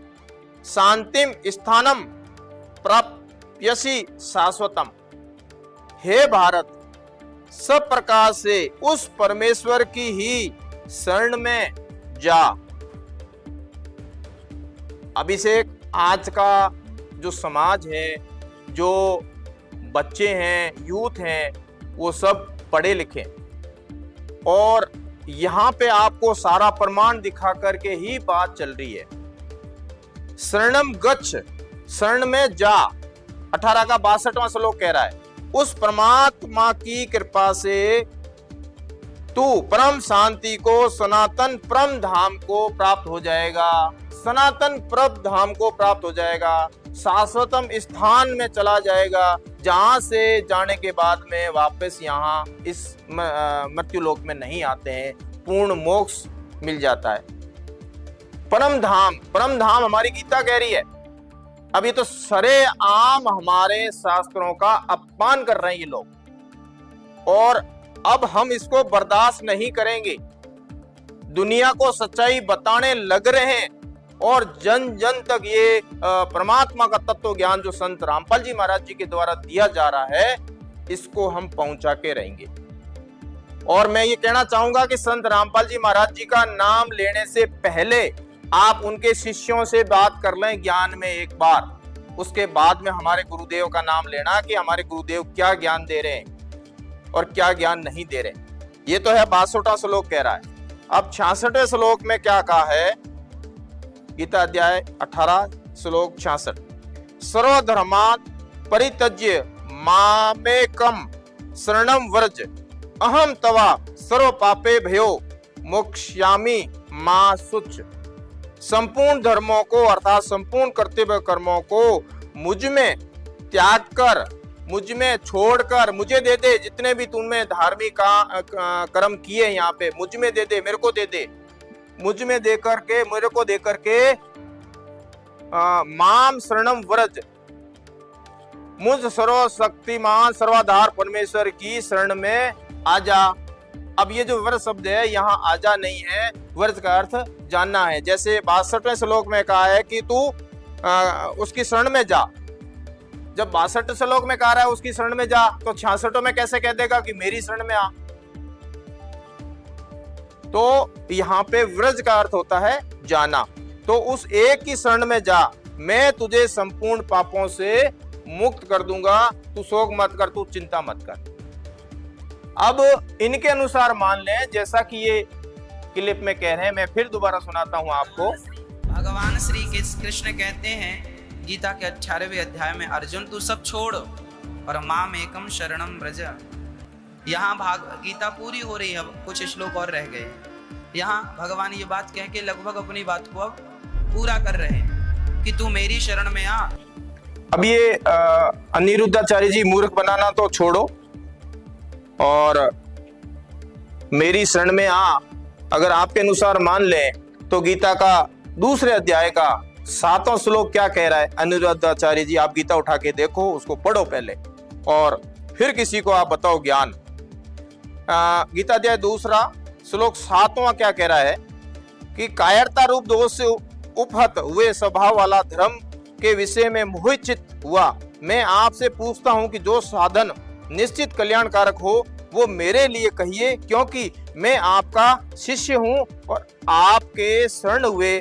शांतिम स्थानम प्राप्यसि शाश्वतम। हे भारत, सब प्रकार से उस परमेश्वर की ही शरण में जा। अभिषेक, आज का जो समाज है, जो बच्चे हैं, यूथ हैं, वो सब पढ़े लिखे, और यहाँ पे आपको सारा प्रमाण दिखा करके ही बात चल रही है। शरणम गच्छ, शरण में जा, 18 का 62वां श्लोक कह रहा है, उस परमात्मा की कृपा से तू परम शांति को, सनातन परम धाम को प्राप्त हो जाएगा, सनातन परम धाम को प्राप्त हो जाएगा, शाश्वतम स्थान में चला जाएगा, जहां से जाने के बाद में वापस यहाँ इस मृत्यु लोक में नहीं आते हैं, पूर्ण मोक्ष मिल जाता है। परम धाम हमारी गीता कह रही है। अब ये तो सरे आम हमारे शास्त्रों का अपमान कर रहे हैं ये लोग, और अब हम इसको बर्दाश्त नहीं करेंगे। दुनिया को सच्चाई बताने लग रहे हैं और जन जन तक ये परमात्मा का तत्व ज्ञान जो संत रामपाल जी महाराज जी के द्वारा दिया जा रहा है, इसको हम पहुंचा के रहेंगे। और मैं ये कहना चाहूंगा कि संत रामपाल जी महाराज जी का नाम लेने से पहले आप उनके शिष्यों से बात कर लें ज्ञान में एक बार, उसके बाद में हमारे गुरुदेव का नाम लेना कि हमारे गुरुदेव क्या ज्ञान दे रहे हैं। और क्या ज्ञान नहीं दे रहे। ये तो है 62वां श्लोक कह रहा है। अब 66वें श्लोक में क्या कहा है, गीता अध्याय 18 श्लोक 66, सर्वधर्मान् परित्यज्य मामेकं शरणं व्रज अहम तवा सर्व पापे भयो मोक्ष्यामि मा शुच। संपूर्ण धर्मों को अर्थात संपूर्ण कर्तव्य कर्मों को मुझ में त्याग कर, मुझ में छोड़कर मुझे दे दे। जितने भी तुमने धार्मिक कर्म किए यहाँ पे मुझ में दे दे, मेरे को दे दे, मुझ में दे करके, मेरे को दे करके माम शरणम व्रज, मुझ सर्वशक्तिमान सर्वाधार परमेश्वर की शरण में आजा। अब ये जो व्रज शब्द है यहाँ आजा नहीं है, व्रज का अर्थ जानना है। जैसे 62वें श्लोक में कहा है कि तू उसकी शरण में जा, जब 62 श्लोक में कहा रहा है उसकी शरण में जा, तो 66 में कैसे कह देगा कि मेरी शरण में आ। तो यहाँ पे व्रज का अर्थ होता है जाना। तो उस एक की शरण में जा, मैं तुझे संपूर्ण पापों से मुक्त कर दूंगा, तू शोक मत कर, तू चिंता मत कर। अब इनके अनुसार मान लें, जैसा कि ये क्लिप में कह रहे हैं, मैं फिर दोबारा सुनाता हूं आपको। भगवान श्री कृष्ण कहते हैं गीता के 18वें अध्याय में, अर्जुन तू सब छोड़ और माम एकम शरणम व्रज। यहाँ गीता पूरी हो रही है, अब कुछ श्लोक और रह गए। यहाँ भगवान ये बात कह के लगभग अपनी बात को अब पूरा कर रहे हैं कि तू मेरी शरण में आ। अब ये अनिरुद्धाचार्य जी मूर्ख बनाना तो छोड़ो और मेरी शरण में आ, अगर आपके अनुसार मान लें तो गीता का दूसरे अध्याय का 7वां श्लोक क्या कह रहा है। अनिरुद्धाचार्य जी आप गीता उठा के देखो, उसको पढ़ो पहले और फिर किसी को आप बताओ ज्ञान। गीता अध्याय दूसरा श्लोक 7वां क्या कह रहा है कि कायरता रूप दोष से उपहत हुए स्वभाव वाला धर्म के विषय में मोहित चित्त हुआ, मैं आपसे पूछता हूं कि जो साधन निश्चित कल्याणकारक हो वो मेरे लिए कहिए, क्योंकि मैं आपका शिष्य हूं और आपके शरण हुए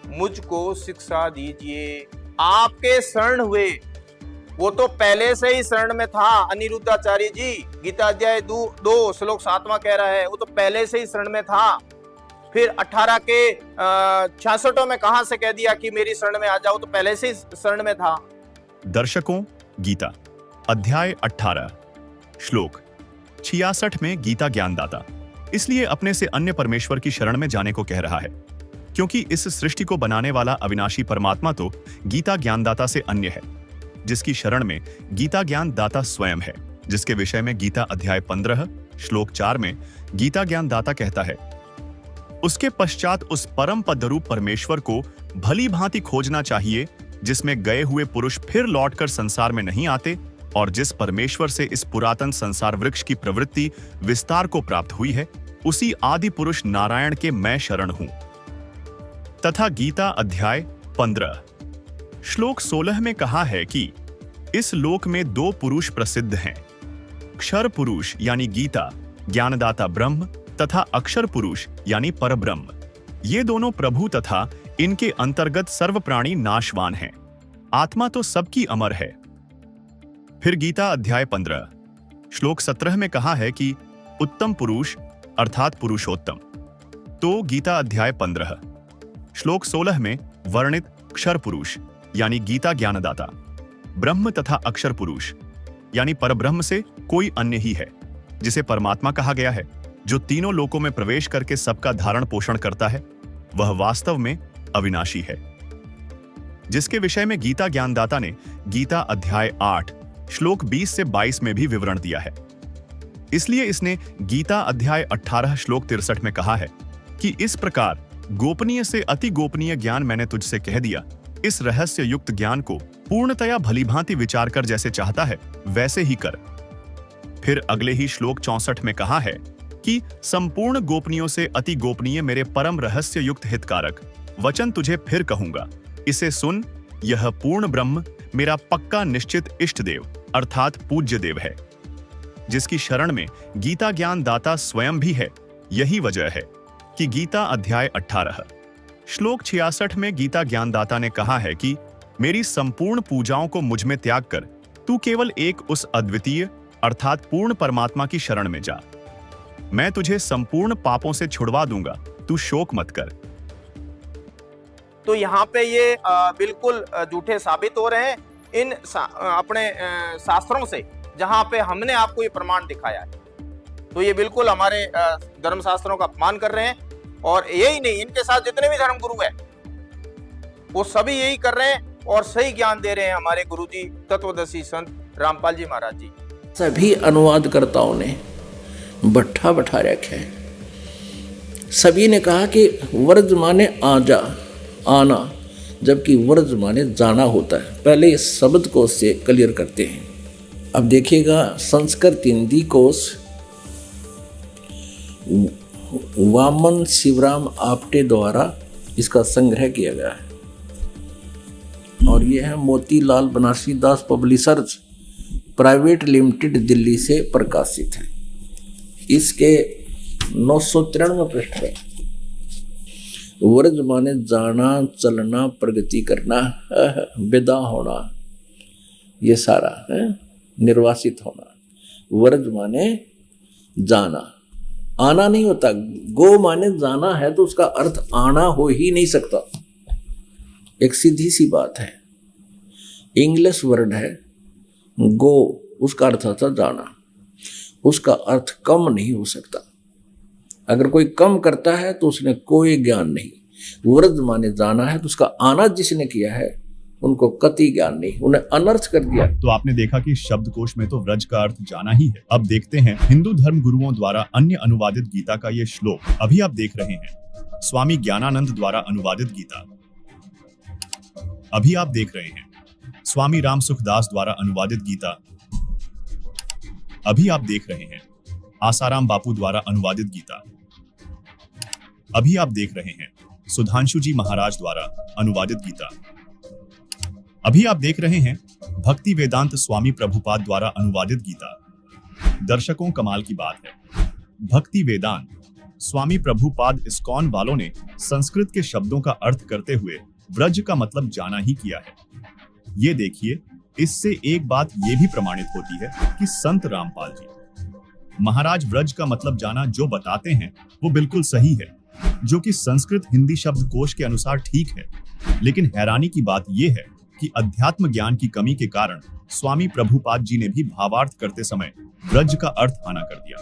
मुझको शिक्षा दीजिए। आपके शरण हुए, वो तो पहले से ही शरण में था अनिरुद्धाचार्य जी। गीता अध्याय 2 श्लोक 7वां कह रहा है वो तो पहले से ही शरण में था। फिर 18 के 66 में कहां से कह दिया कि मेरी शरण में आ जाओ, तो पहले से ही शरण में था। दर्शकों, गीता अध्याय 18 श्लोक 66 में गीता ज्ञानदाता इसलिए अपने से अन्य परमेश्वर की शरण में जाने को कह रहा है, क्योंकि इस सृष्टि को बनाने वाला अविनाशी परमात्मा तो गीता ज्ञानदाता से अन्य है, जिसकी शरण में गीता ज्ञानदाता स्वयं है, जिसके विषय में गीता अध्याय 15 श्लोक 4 में गीता ज्ञानदाता कहता है, उसके पश्चात उस परम पदरूप परमेश्वर को भली भांति खोजना चाहिए, जिसमें गए हुए पुरुष फिर लौटकर संसार में नहीं आते और जिस परमेश्वर से इस पुरातन संसार वृक्ष की प्रवृत्ति विस्तार को प्राप्त हुई है, उसी आदि पुरुष नारायण के मैं शरण हूं। तथा गीता अध्याय 15 श्लोक 16 में कहा है कि इस लोक में 2 पुरुष प्रसिद्ध हैं, क्षर पुरुष यानी गीता ज्ञानदाता ब्रह्म तथा अक्षर पुरुष यानी परब्रह्म। ये दोनों प्रभु तथा इनके अंतर्गत सर्व प्राणी नाशवान हैं, आत्मा तो सबकी अमर है। फिर गीता अध्याय 15 श्लोक 17 में कहा है कि उत्तम पुरुष अर्थात पुरुषोत्तम। तो गीता अध्याय 15 श्लोक 16 में वर्णित क्षर पुरुष यानी गीता ज्ञानदाता, ब्रह्म तथा अक्षर पुरुष यानी परब्रह्म से कोई अन्य ही है, जिसे परमात्मा कहा गया है, जो तीनों लोकों में प्रवेश करके सबका धारण पोषण करता है, वह वास्तव में अविनाशी है, जिसके विषय में गीता ज्ञानदाता ने गीता अध्याय 8 श्लोक 20 से 22 में भी विवरण दिया है। इसलिए इसने गीता अध्याय 18 श्लोक 63 में कहा है कि इस प्रकार गोपनीय से अति गोपनीय ज्ञान मैंने तुझसे कह दिया, इस रहस्य युक्त ज्ञान को पूर्णतया भलीभांति विचार कर जैसे चाहता है वैसे ही कर। फिर अगले ही श्लोक 64 में कहा है कि संपूर्ण गोपनीयों से अति गोपनीय मेरे परम रहस्य युक्त हितकारक वचन तुझे फिर कहूंगा, इसे सुन। यह पूर्ण ब्रह्म मेरा पक्का निश्चित इष्ट देव अर्थात पूज्य देव है, जिसकी शरण में गीता ज्ञान दाता स्वयं भी है। यही वजह है कि गीता अध्याय 18 श्लोक 66 में गीता ज्ञानदाता ने कहा है कि मेरी संपूर्ण पूजाओं को मुझ में त्याग कर तू केवल एक उस अद्वितीय अर्थात पूर्ण परमात्मा की शरण में जा। मैं तुझे संपूर्ण पापों से छुड़वा दूंगा, तू शोक मत कर। तो यहाँ पे ये बिल्कुल झूठे साबित हो रहे हैं इन अपने शास्त्रों से, जहाँ पे हमने आपको ये प्रमाण दिखाया है। तो ये बिल्कुल हमारे धर्म शास्त्रों का अपमान कर रहे हैं। और यही नहीं, इनके साथ जितने भी धर्मगुरु हैं वो सभी यही कर रहे हैं और सही ज्ञान दे रहे हैं हमारे गुरुजी तत्वदर्शी संत रामपाल जी महाराज जी। सभी अनुवादकर्ताओं ने भट्ठा बैठा रखा है। सभी ने कहा कि वर्ज माने आजा, आना, जबकि वर्ज माने जाना होता है। पहले इस शब्द कोश से क्लियर करते हैं। अब देखिएगा, संस्कृत हिंदी कोश वामन शिवराम आप्टे द्वारा इसका संग्रह किया गया है और यह है मोतीलाल बनारसी दास पब्लिशर्स प्राइवेट लिमिटेड, दिल्ली से प्रकाशित है। इसके 993 पृष्ठ है। वर्ज माने जाना, चलना, प्रगति करना, विदा होना, ये सारा है, निर्वासित होना। वर्ज माने जाना, आना नहीं होता। गो माने जाना है तो उसका अर्थ आना हो ही नहीं सकता। एक सीधी सी बात है। इंग्लिश वर्ड है गो, उसका अर्थ होता जाना, उसका अर्थ कम नहीं हो सकता। अगर कोई कम करता है तो उसने कोई ज्ञान नहीं। वर्ज माने जाना है तो उसका आना जिसने किया है उनको कति ज्ञान नहीं, उन्हें अनर्थ कर दिया। तो आपने देखा कि शब्दकोश में तो व्रज का अर्थ जाना ही है। अब देखते हैं हिंदू धर्म गुरुओं द्वारा अन्य अनुवादित गीता का ये श्लोक। अभी आप देख रहे हैं स्वामी ज्ञानानंद द्वारा अनुवादित गीता। अभी आप देख रहे हैं स्वामी राम सुखदास द्वारा अनुवादित गीता। अभी आप देख रहे हैं आसाराम बापू द्वारा अनुवादित गीता। अभी आप देख रहे हैं सुधांशु जी महाराज द्वारा अनुवादित गीता। अभी आप देख रहे हैं भक्ति वेदांत स्वामी प्रभुपाद द्वारा अनुवादित गीता। दर्शकों, कमाल की बात है, भक्ति वेदांत स्वामी प्रभुपाद इस्कॉन वालों ने संस्कृत के शब्दों का अर्थ करते हुए व्रज का मतलब जाना ही किया है। ये देखिए, इससे एक बात ये भी प्रमाणित होती है कि संत रामपाल जी महाराज व्रज का मतलब जाना जो बताते हैं वो बिल्कुल सही है, जो कि संस्कृत हिंदी शब्दकोश के अनुसार ठीक है। लेकिन हैरानी की बात यह है कि अध्यात्म ज्ञान की कमी के कारण स्वामी प्रभुपाद जी ने भी भावार्थ करते समय व्रज का अर्थ आना कर दिया,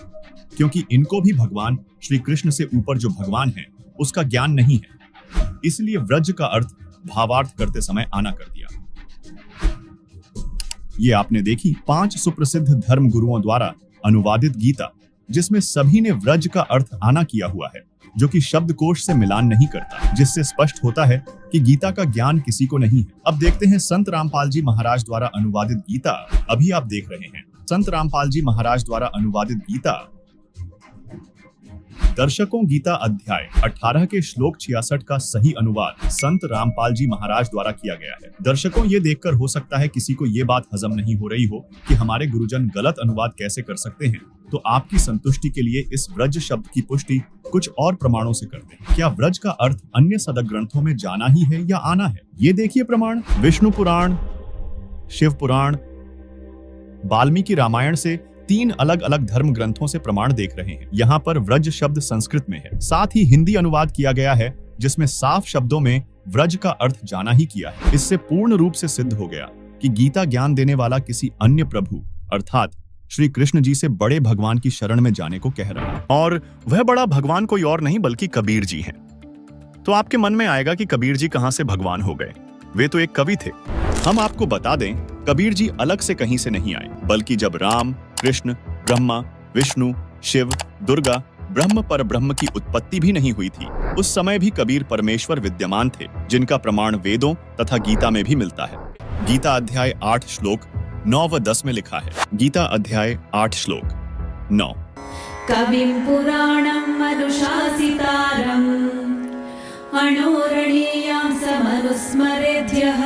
क्योंकि इनको भी भगवान श्री कृष्ण से ऊपर जो भगवान है उसका ज्ञान नहीं है, इसलिए व्रज का अर्थ भावार्थ करते समय आना कर दिया। ये आपने देखी 5 सुप्रसिद्ध धर्म गुरुओं द्वारा अनुवादित गीता, जिसमें सभी ने व्रज का अर्थ आना किया हुआ है, जो कि शब्दकोश से मिलान नहीं करता, जिससे स्पष्ट होता है कि गीता का ज्ञान किसी को नहीं है। अब देखते हैं संत रामपाल जी महाराज द्वारा अनुवादित गीता। अभी आप देख रहे हैं संत रामपाल जी महाराज द्वारा अनुवादित गीता। दर्शकों, गीता अध्याय 18 के श्लोक 66 का सही अनुवाद संत रामपाल जी महाराज द्वारा किया गया है। दर्शकों, ये देखकर हो सकता है किसी को ये बात हजम नहीं हो रही हो कि हमारे गुरुजन गलत अनुवाद कैसे कर सकते हैं। तो आपकी संतुष्टि के लिए इस व्रज शब्द की पुष्टि कुछ और प्रमाणों से करते हैं। क्या व्रज का अर्थ अन्य सदक ग्रंथों में जाना ही है या आना है? ये देखिए प्रमाण। विष्णु पुराण, शिव पुराण, वाल्मीकि रामायण से 3 अलग अलग धर्म ग्रंथों से प्रमाण देख रहे हैं। यहाँ पर व्रज शब्द संस्कृत में है, साथ ही हिंदी अनुवाद किया गया है जिसमें साफ शब्दों में व्रज का अर्थ जाना ही किया है। इससे पूर्ण रूप से सिद्ध हो गया कि गीता ज्ञान देने वाला किसी अन्य प्रभु अर्थात श्री कृष्ण जी से बड़े भगवान की शरण में जाने को कह रहा है, और वह बड़ा भगवान कोई और नहीं बल्कि कबीर जी हैं। तो आपके मन में आएगा कि कबीर जी कहां से भगवान हो गए, वे तो एक कवि थे। हम आपको बता दें, कबीर जी अलग से कहीं से नहीं आए, बल्कि जब राम, कृष्ण, ब्रह्मा, विष्णु, शिव, दुर्गा, ब्रह्म पर ब्रह्म की उत्पत्ति भी नहीं हुई थी, उस समय भी कबीर परमेश्वर विद्यमान थे, जिनका प्रमाण वेदों तथा गीता में भी मिलता है। गीता अध्याय 8 श्लोक 9 व 10 में लिखा है। गीता अध्याय 8 श्लोक 9। कविं पुराणं अनुशासितारम् अणोरणीयां समनुस्मरेद्यः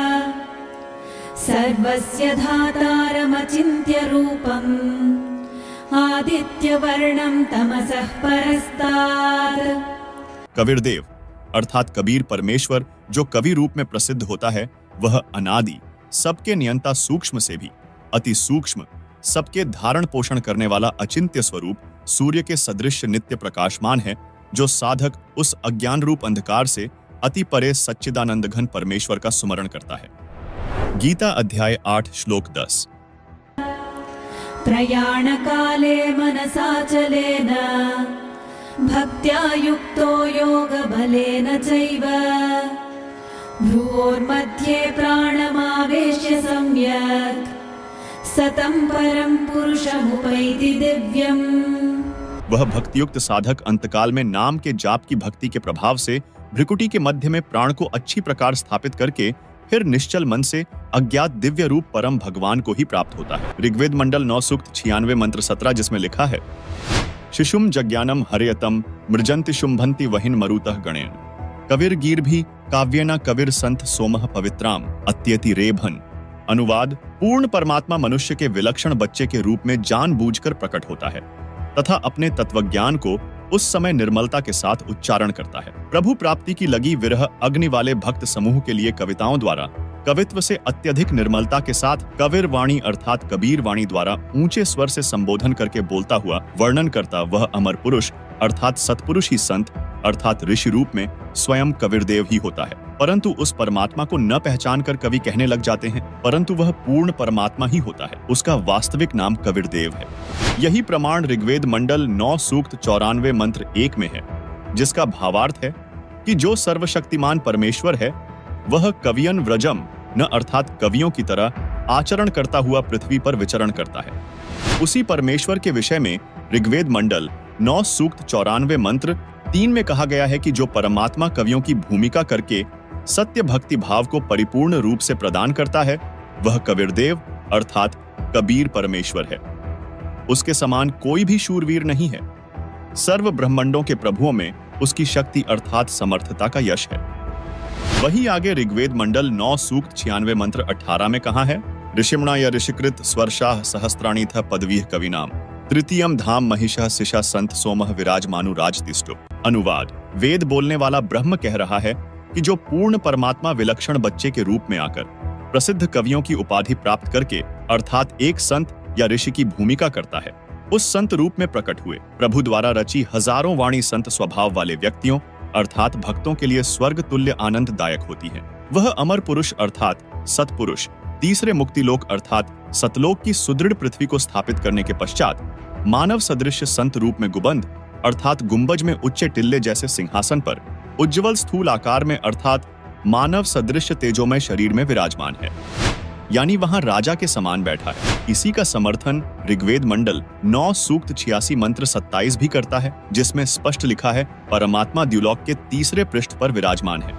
सर्वस्य धातारमचिन्त्य रूपम् आदित्यवर्णं तमसः परस्तात्। कबीरदेव अर्थात कबीर परमेश्वर जो कवि रूप में प्रसिद्ध होता है, वह अनादि, सबके नियंता सूक्ष्म से भी अति सूक्ष्म सबके धारण पोषण करने वाला अचिंत्य स्वरूप सूर्य के सदृश नित्य प्रकाशमान है, जो साधक उस अज्ञान रूप अंधकार से अति परे सच्चिदानंद घन परमेश्वर का सुमरण करता है। गीता अध्याय 8 श्लोक 10। प्रयाणकाले मनसाचलेन भक्त्या युक्तो योगबलेन चैव भ्रुवोर्मध्ये प्राणमावेश्य सम्यक् सतं परं पुरुषमुपैति दिव्यम्। वह भक्तियुक्त साधक अंतकाल में नाम के जाप की भक्ति के प्रभाव से भ्रिकुटी के मध्य में प्राण को अच्छी प्रकार स्थापित करके फिर निश्चल मन से अज्ञात दिव्य रूप परम भगवान को ही प्राप्त होता है। ऋग्वेद मंडल 9 सूक्त 96 मंत्र 17, जिसमें लिखा है, शिशुम जज्ञानम हरयतम मृजंति शुंभंति वहिन मरुतः गणेन कविर गीर भी काव्यना कविर संत सोमह पवित्राम अत्यति रेभन। अनुवाद, पूर्ण परमात्मा मनुष्य के विलक्षण बच्चे के रूप में जानबूझकर प्रकट होता है तथा अपने तत्वज्ञान को उस समय निर्मलता के साथ उच्चारण करता है। प्रभु प्राप्ति की लगी विरह अग्नि वाले भक्त समूह के लिए कविताओं द्वारा कवित्व से अत्यधिक निर्मलता के साथ कविर वाणी अर्थात कबीर वाणी द्वारा ऊंचे स्वर से संबोधन करके बोलता हुआ वर्णन करता वह अमर पुरुष अर्थात सत्पुरुष ही संत अर्थात ऋषि रूप में स्वयं कबीरदेव ही होता है। परंतु उस परमात्मा को न पहचान कर कवि कहने लग जाते हैं, परंतु वह पूर्ण परमात्मा ही होता है। उसका वास्तविक नाम कबीरदेव है। यही प्रमाण ऋग्वेद मंडल 9 सूक्त 94 मंत्र 1 में है, जिसका भावार्थ है कि जो सर्वशक्तिमान परमेश्वर है वह कवियन व्रजम न अर्थात कवियों की तरह आचरण करता हुआ पृथ्वी पर विचरण करता है। उसी परमेश्वर के विषय में ऋग्वेद मंडल 9 सूक्त 94 मंत्र 3 में कहा गया है कि जो परमात्मा कवियों की भूमिका करके सत्य भक्ति भाव को परिपूर्ण रूप से प्रदान करता है वह कबीरदेव अर्थात कबीर परमेश्वर है। उसके समान कोई भी शूरवीर नहीं है। सर्व ब्रह्मांडों के प्रभुओं में उसकी शक्ति अर्थात समर्थता का यश है। वही आगे ऋग्वेद मंडल 9 सूक्त 96 मंत्र 18 में कहा है, ऋषिमणा या ऋषिकृत स्वर्षाः सहस्त्राणि था पदवीह कविनाम तृतीयम धाम महिषः सिषा संत सोमः विराजमानु राजतिष्ठो। अनुवाद, वेद बोलने वाला ब्रह्म कह रहा है कि जो पूर्ण परमात्मा विलक्षण बच्चे के रूप में आकर प्रसिद्ध कवियों की उपाधि प्राप्त करके अर्थात एक संत या ऋषि की भूमिका करता है, उस संत रूप में प्रकट हुए प्रभु द्वारा रची हजारों वाणी संत स्वभाव वाले व्यक्तियों अर्थात भक्तों के लिए स्वर्ग तुल्य आनंददायक होती है। वह अमर पुरुष अर्थात सतपुरुष तीसरे मुक्तिलोक अर्थात सतलोक की सुदृढ़ पृथ्वी को स्थापित करने के पश्चात मानव सदृश संत रूप में गुबंद अर्थात गुंबज में उच्च टिल्ले जैसे सिंहासन पर उज्जवल स्थूल आकार में अर्थात मानव सदृश तेजोमय शरीर में विराजमान है, यानी वहां राजा के समान बैठा है। इसी का समर्थन ऋग्वेद मंडल 9 सूक्त 86 मंत्र 27 भी करता है, जिसमें स्पष्ट लिखा है परमात्मा द्युलोक के तीसरे पृष्ठ पर विराजमान है।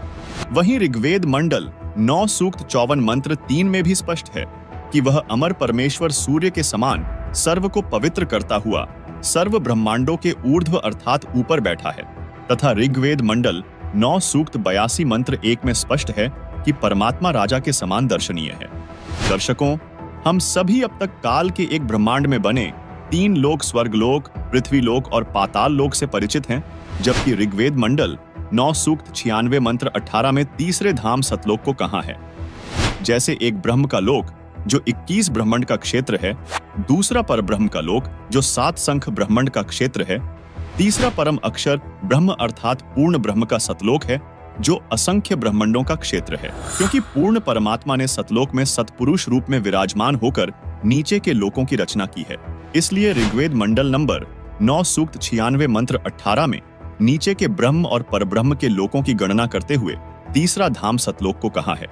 वहीं ऋग्वेद मंडल 9 सूक्त 54 मंत्र 3 में भी स्पष्ट है कि वह अमर परमेश्वर सूर्य के समान सर्व को पवित्र करता हुआ सर्व ब्रह्मांडों के ऊर्ध्व अर्थात ऊपर बैठा है, तथा ऋग्वेद मंडल 9 सूक्त 82 मंत्र 1 में स्पष्ट है कि परमात्मा राजा के समान दर्शनीय है। दर्शकों, हम सभी अब तक काल के एक ब्रह्मांड में बने 3 लोक स्वर्गलोक, पृथ्वीलोक और पाताल लोक से परिचित हैं, जबकि ऋग्वेद मंडल 9 सूक्त 96 मंत्र 18 में तीसरे धाम सतलोक को कहा है। जैसे एक ब्रह्म का लोक जो 21 ब्रह्मांड का क्षेत्र है, दूसरा पर ब्रह्म का लोक जो 7 संख ब्रह्मांड का क्षेत्र है, तीसरा परम अक्षर ब्रह्म अर्थात पूर्ण ब्रह्म का सतलोक है जो असंख्य ब्रह्मांडों का क्षेत्र है। क्योंकि पूर्ण परमात्मा ने सतलोक में सतपुरुष रूप में विराजमान होकर नीचे के लोकों की रचना की है, इसलिए ऋग्वेद मंडल नंबर 9 सूक्त 96 मंत्र 18 में नीचे के ब्रह्म और परब्रह्म के लोकों की गणना करते हुए तीसरा धाम सतलोक को कहा है।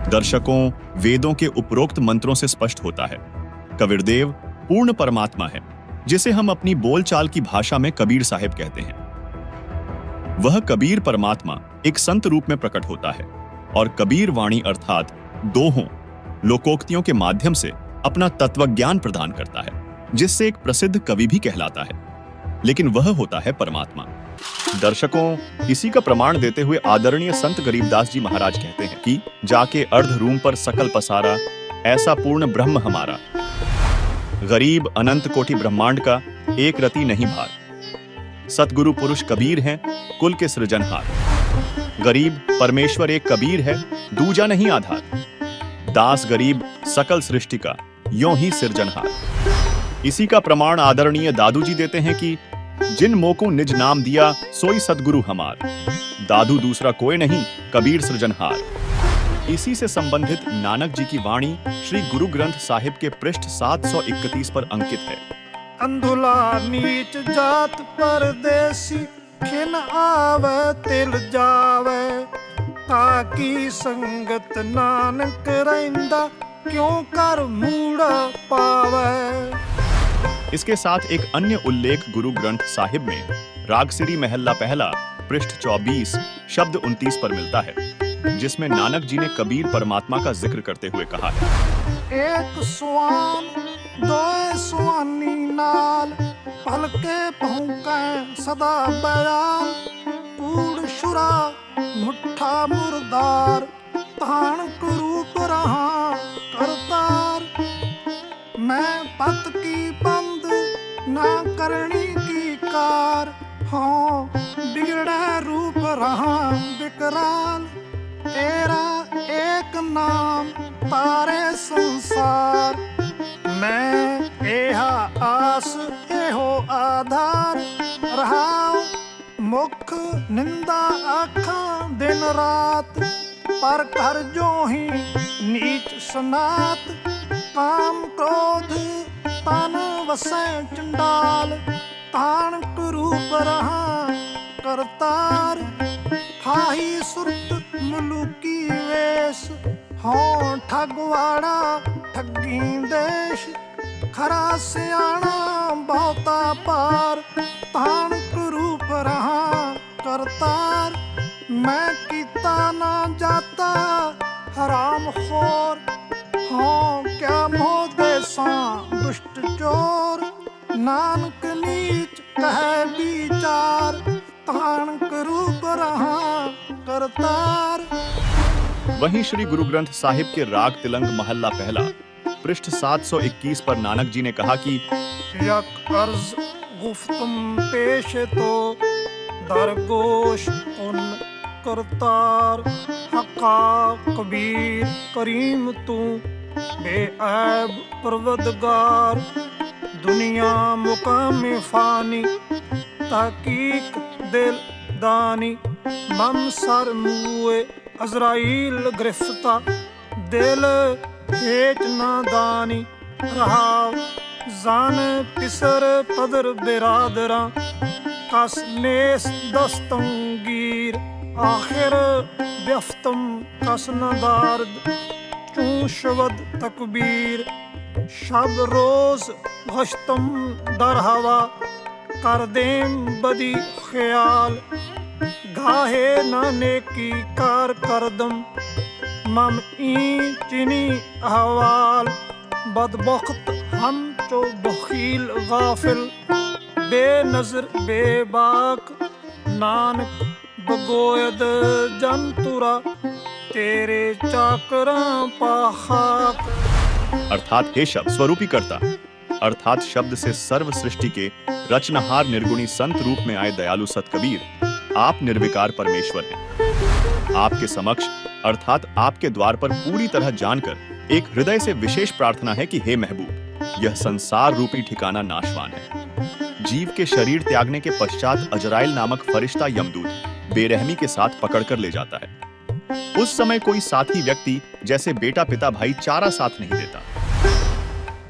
दर्शकों, वेदों के उपरोक्त मंत्रों से स्पष्ट होता है कबीरदेव पूर्ण परमात्मा है, जिसे हम अपनी बोलचाल की भाषा में कबीर साहिब कहते हैं। वह कबीर परमात्मा एक संत रूप में प्रकट होता है और कबीर वाणी अर्थात दोहों लोकोक्तियों के माध्यम से अपना तत्वज्ञान प्रदान करता है, जिससे एक प्रसिद्ध कवि भी कहलाता है, लेकिन वह होता है परमात्मा। दर्शकों, इसी का प्रमाण देते हुए आदरणीय संत गरीबदास जी महाराज कहते हैं कि जाके अर्ध रूम पर सकल पसारा ऐसा पूर्ण ब्रह्म हमारा, गरीब अनंत कोटि ब्रह्मांड का एक रति नहीं भार, सतगुरु पुरुष कबीर हैं कुल के सृजनहार, गरीब परमेश्वर एक कबीर है दूजा नहीं आधार, दास गरीब सकल सृष्टि का यों ही सिरजनहार। इसी का प्रमाण आदरणीय दादू जी देते हैं कि जिन मोको निज नाम दिया सोई सदगुरु हमार, दादू दूसरा कोई नहीं कबीर सृजनहार। इसी से संबंधित नानक जी की वाणी श्री गुरु ग्रंथ साहिब के पृष्ठ 731 पर अंकित है। अंधुला नीच जात परदेसी, खिन आवे तिल जावे, ताकि संगत नानक रहिंदा, क्यों कर मूड़ा पावे। इसके साथ एक अन्य उल्लेख गुरु ग्रंथ साहिब में रागसिरी महल्ला पहला पृष्ठ 24 शब्द 29 पर मिलता है, जिसमें नानक जी ने कबीर परमात्मा का जिक्र करते हुए कहा है, एक स्वान दो स्वानी नाल, पलके भौंके सदा बयान, कूड़ शुरा मुठा मुर्दार, तान कुरूप रहा करतार। मैं पत की बंद ना करनी की कार, हाँ बिगड़े रूप रहा विकराल, तेरा एक नाम तारे संसार। मैं एहा आस एहो आधार, रहा मुख निंदा आखा दिन रात, पर कर जो ही नीच सनात, काम क्रोध तन वसै चंडाल, तान कुरूप रहा करतार। हाही सुरत मुलुकी वेश, हों ठगवाड़ा ठगी देश, खरा सियाणा बहुता पार, तान कुरूप रहा करतार। मैं कीता ना जाता हराम खोर, हाँ क्या मोह देसा दुष्ट चोर, नानक नीच कहे विचार, तान करूप रहा करतार। वहीं श्री गुरु ग्रंथ साहिब के राग तिलंग महल्ला पहला पृष्ठ 721 पर नानक जी ने कहा कि यक अर्ज गुफ्तम पेश तो दरगोश उन करतार, हका कबीर करीम तू बेऐब परवदगार, दुनिया मुकाम फानी तहकीक दिल दानी, मम सर मुए अजराइल गिरफ्ता, दिल हेच नादानी, रहा जान पिसर पदर बिरादरा, कस नेस दस्तंगीर, आखिर व्यफ्तम कस नदार्द, चूं शवद तकबीर, शब रोज गश्तम दर हवा, कर देम बदी ख्याल, घाहे नाने की कार करदम, मम ई चिनी अहवाल, बदबख्त हम चो बखील गाफिल, बेनजर बेबाक, नानक बगोयद जंतुरा, तेरे चाकरा पाखाक। अर्थात हे शब्द स्वरूपी करता, अर्थात शब्द से सर्व सृष्टि के रचनहार निर्गुणी संत रूप में आए दयालु सत कबीर, आप निर्विकार परमेश्वर हैं। आपके समक्ष अर्थात आपके द्वार पर पूरी तरह जानकर एक हृदय से विशेष प्रार्थना है कि हे महबूब, यह संसार रूपी ठिकाना नाशवान है। जीव के शरीर त्यागने के पश्चात अजराइल नामक फरिश्ता यमदूत बेरहमी के साथ पकड़कर ले जाता है। उस समय कोई साथी व्यक्ति जैसे बेटा पिता भाई चारा साथ नहीं देता।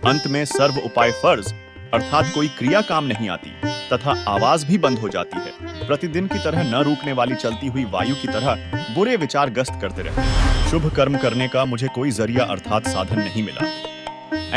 अंत में सर्व उपाय फर्ज अर्थात कोई क्रिया काम नहीं आती तथा आवाज भी बंद हो जाती है। प्रतिदिन की तरह न रुकने वाली चलती हुई वायु की तरह बुरे विचार गस्त करते रहते। शुभ कर्म करने का मुझे कोई जरिया अर्थात साधन नहीं मिला।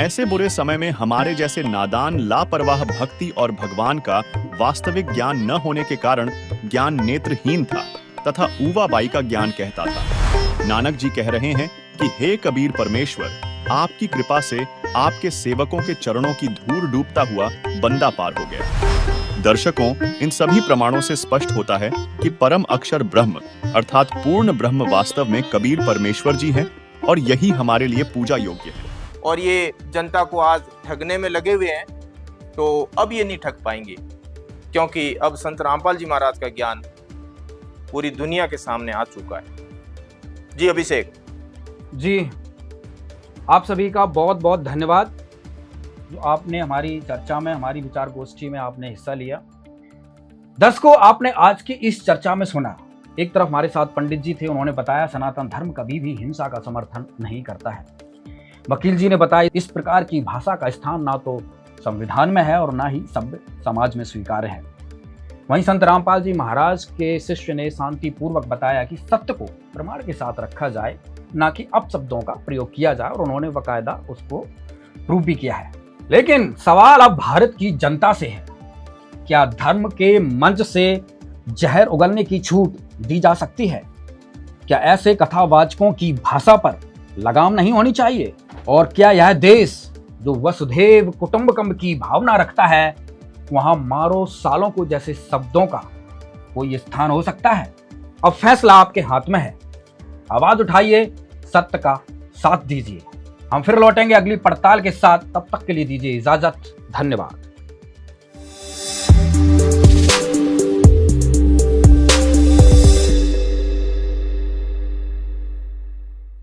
ऐसे बुरे समय में हमारे जैसे नादान लापरवाह भक्ति और भगवान का वास्तविक ज्ञान न होने के कारण ज्ञान नेत्रहीन था तथा ऊवाबाई का ज्ञान कहता था। नानक जी कह रहे हैं कि हे कबीर परमेश्वर, आपकी कृपा से आपके सेवकों के चरणों की धूल डूबता हुआ बंदा पार हो गया। दर्शकों, इन सभी प्रमाणों से स्पष्ट होता है कि परम अक्षर ब्रह्म अर्थात पूर्ण ब्रह्म वास्तव में कबीर परमेश्वर जी हैं और यही हमारे लिए पूजा योग्य है। और ये जनता को आज ठगने में लगे हुए हैं, तो अब ये नहीं ठग पाएंगे, क्योंकि अब संत रामपाल जी महाराज का ज्ञान पूरी दुनिया के सामने आ चुका है। जी अभिषेक जी, आप सभी का बहुत बहुत धन्यवाद जो आपने हमारी चर्चा में, हमारी विचार गोष्ठी में आपने हिस्सा लिया। दर्शकों, आपने आज की इस चर्चा में सुना, एक तरफ हमारे साथ पंडित जी थे, उन्होंने बताया सनातन धर्म कभी भी हिंसा का समर्थन नहीं करता है। वकील जी ने बताया इस प्रकार की भाषा का स्थान ना तो संविधान में है और ना ही सभ्य समाज में स्वीकार्य है। वहीं संत रामपाल जी महाराज के शिष्य ने शांतिपूर्वक बताया कि सत्य को प्रमाण के साथ रखा जाए, ना कि अपशब्दों का प्रयोग किया जाए, और उन्होंने बाकायदा उसको प्रूव भी किया है। लेकिन सवाल अब भारत की जनता से है, क्या धर्म के मंच से जहर उगलने की छूट दी जा सकती है? क्या ऐसे कथावाचकों की भाषा पर लगाम नहीं होनी चाहिए? और क्या यह देश जो वसुधैव कुटुंबकम की भावना रखता है, वहां मारो सालों को जैसे शब्दों का कोई स्थान हो सकता है? अब फैसला आपके हाथ में है। आवाज उठाइए, सत्य का साथ दीजिए। हम फिर लौटेंगे अगली पड़ताल के साथ, तब तक के लिए दीजिए इजाजत। धन्यवाद।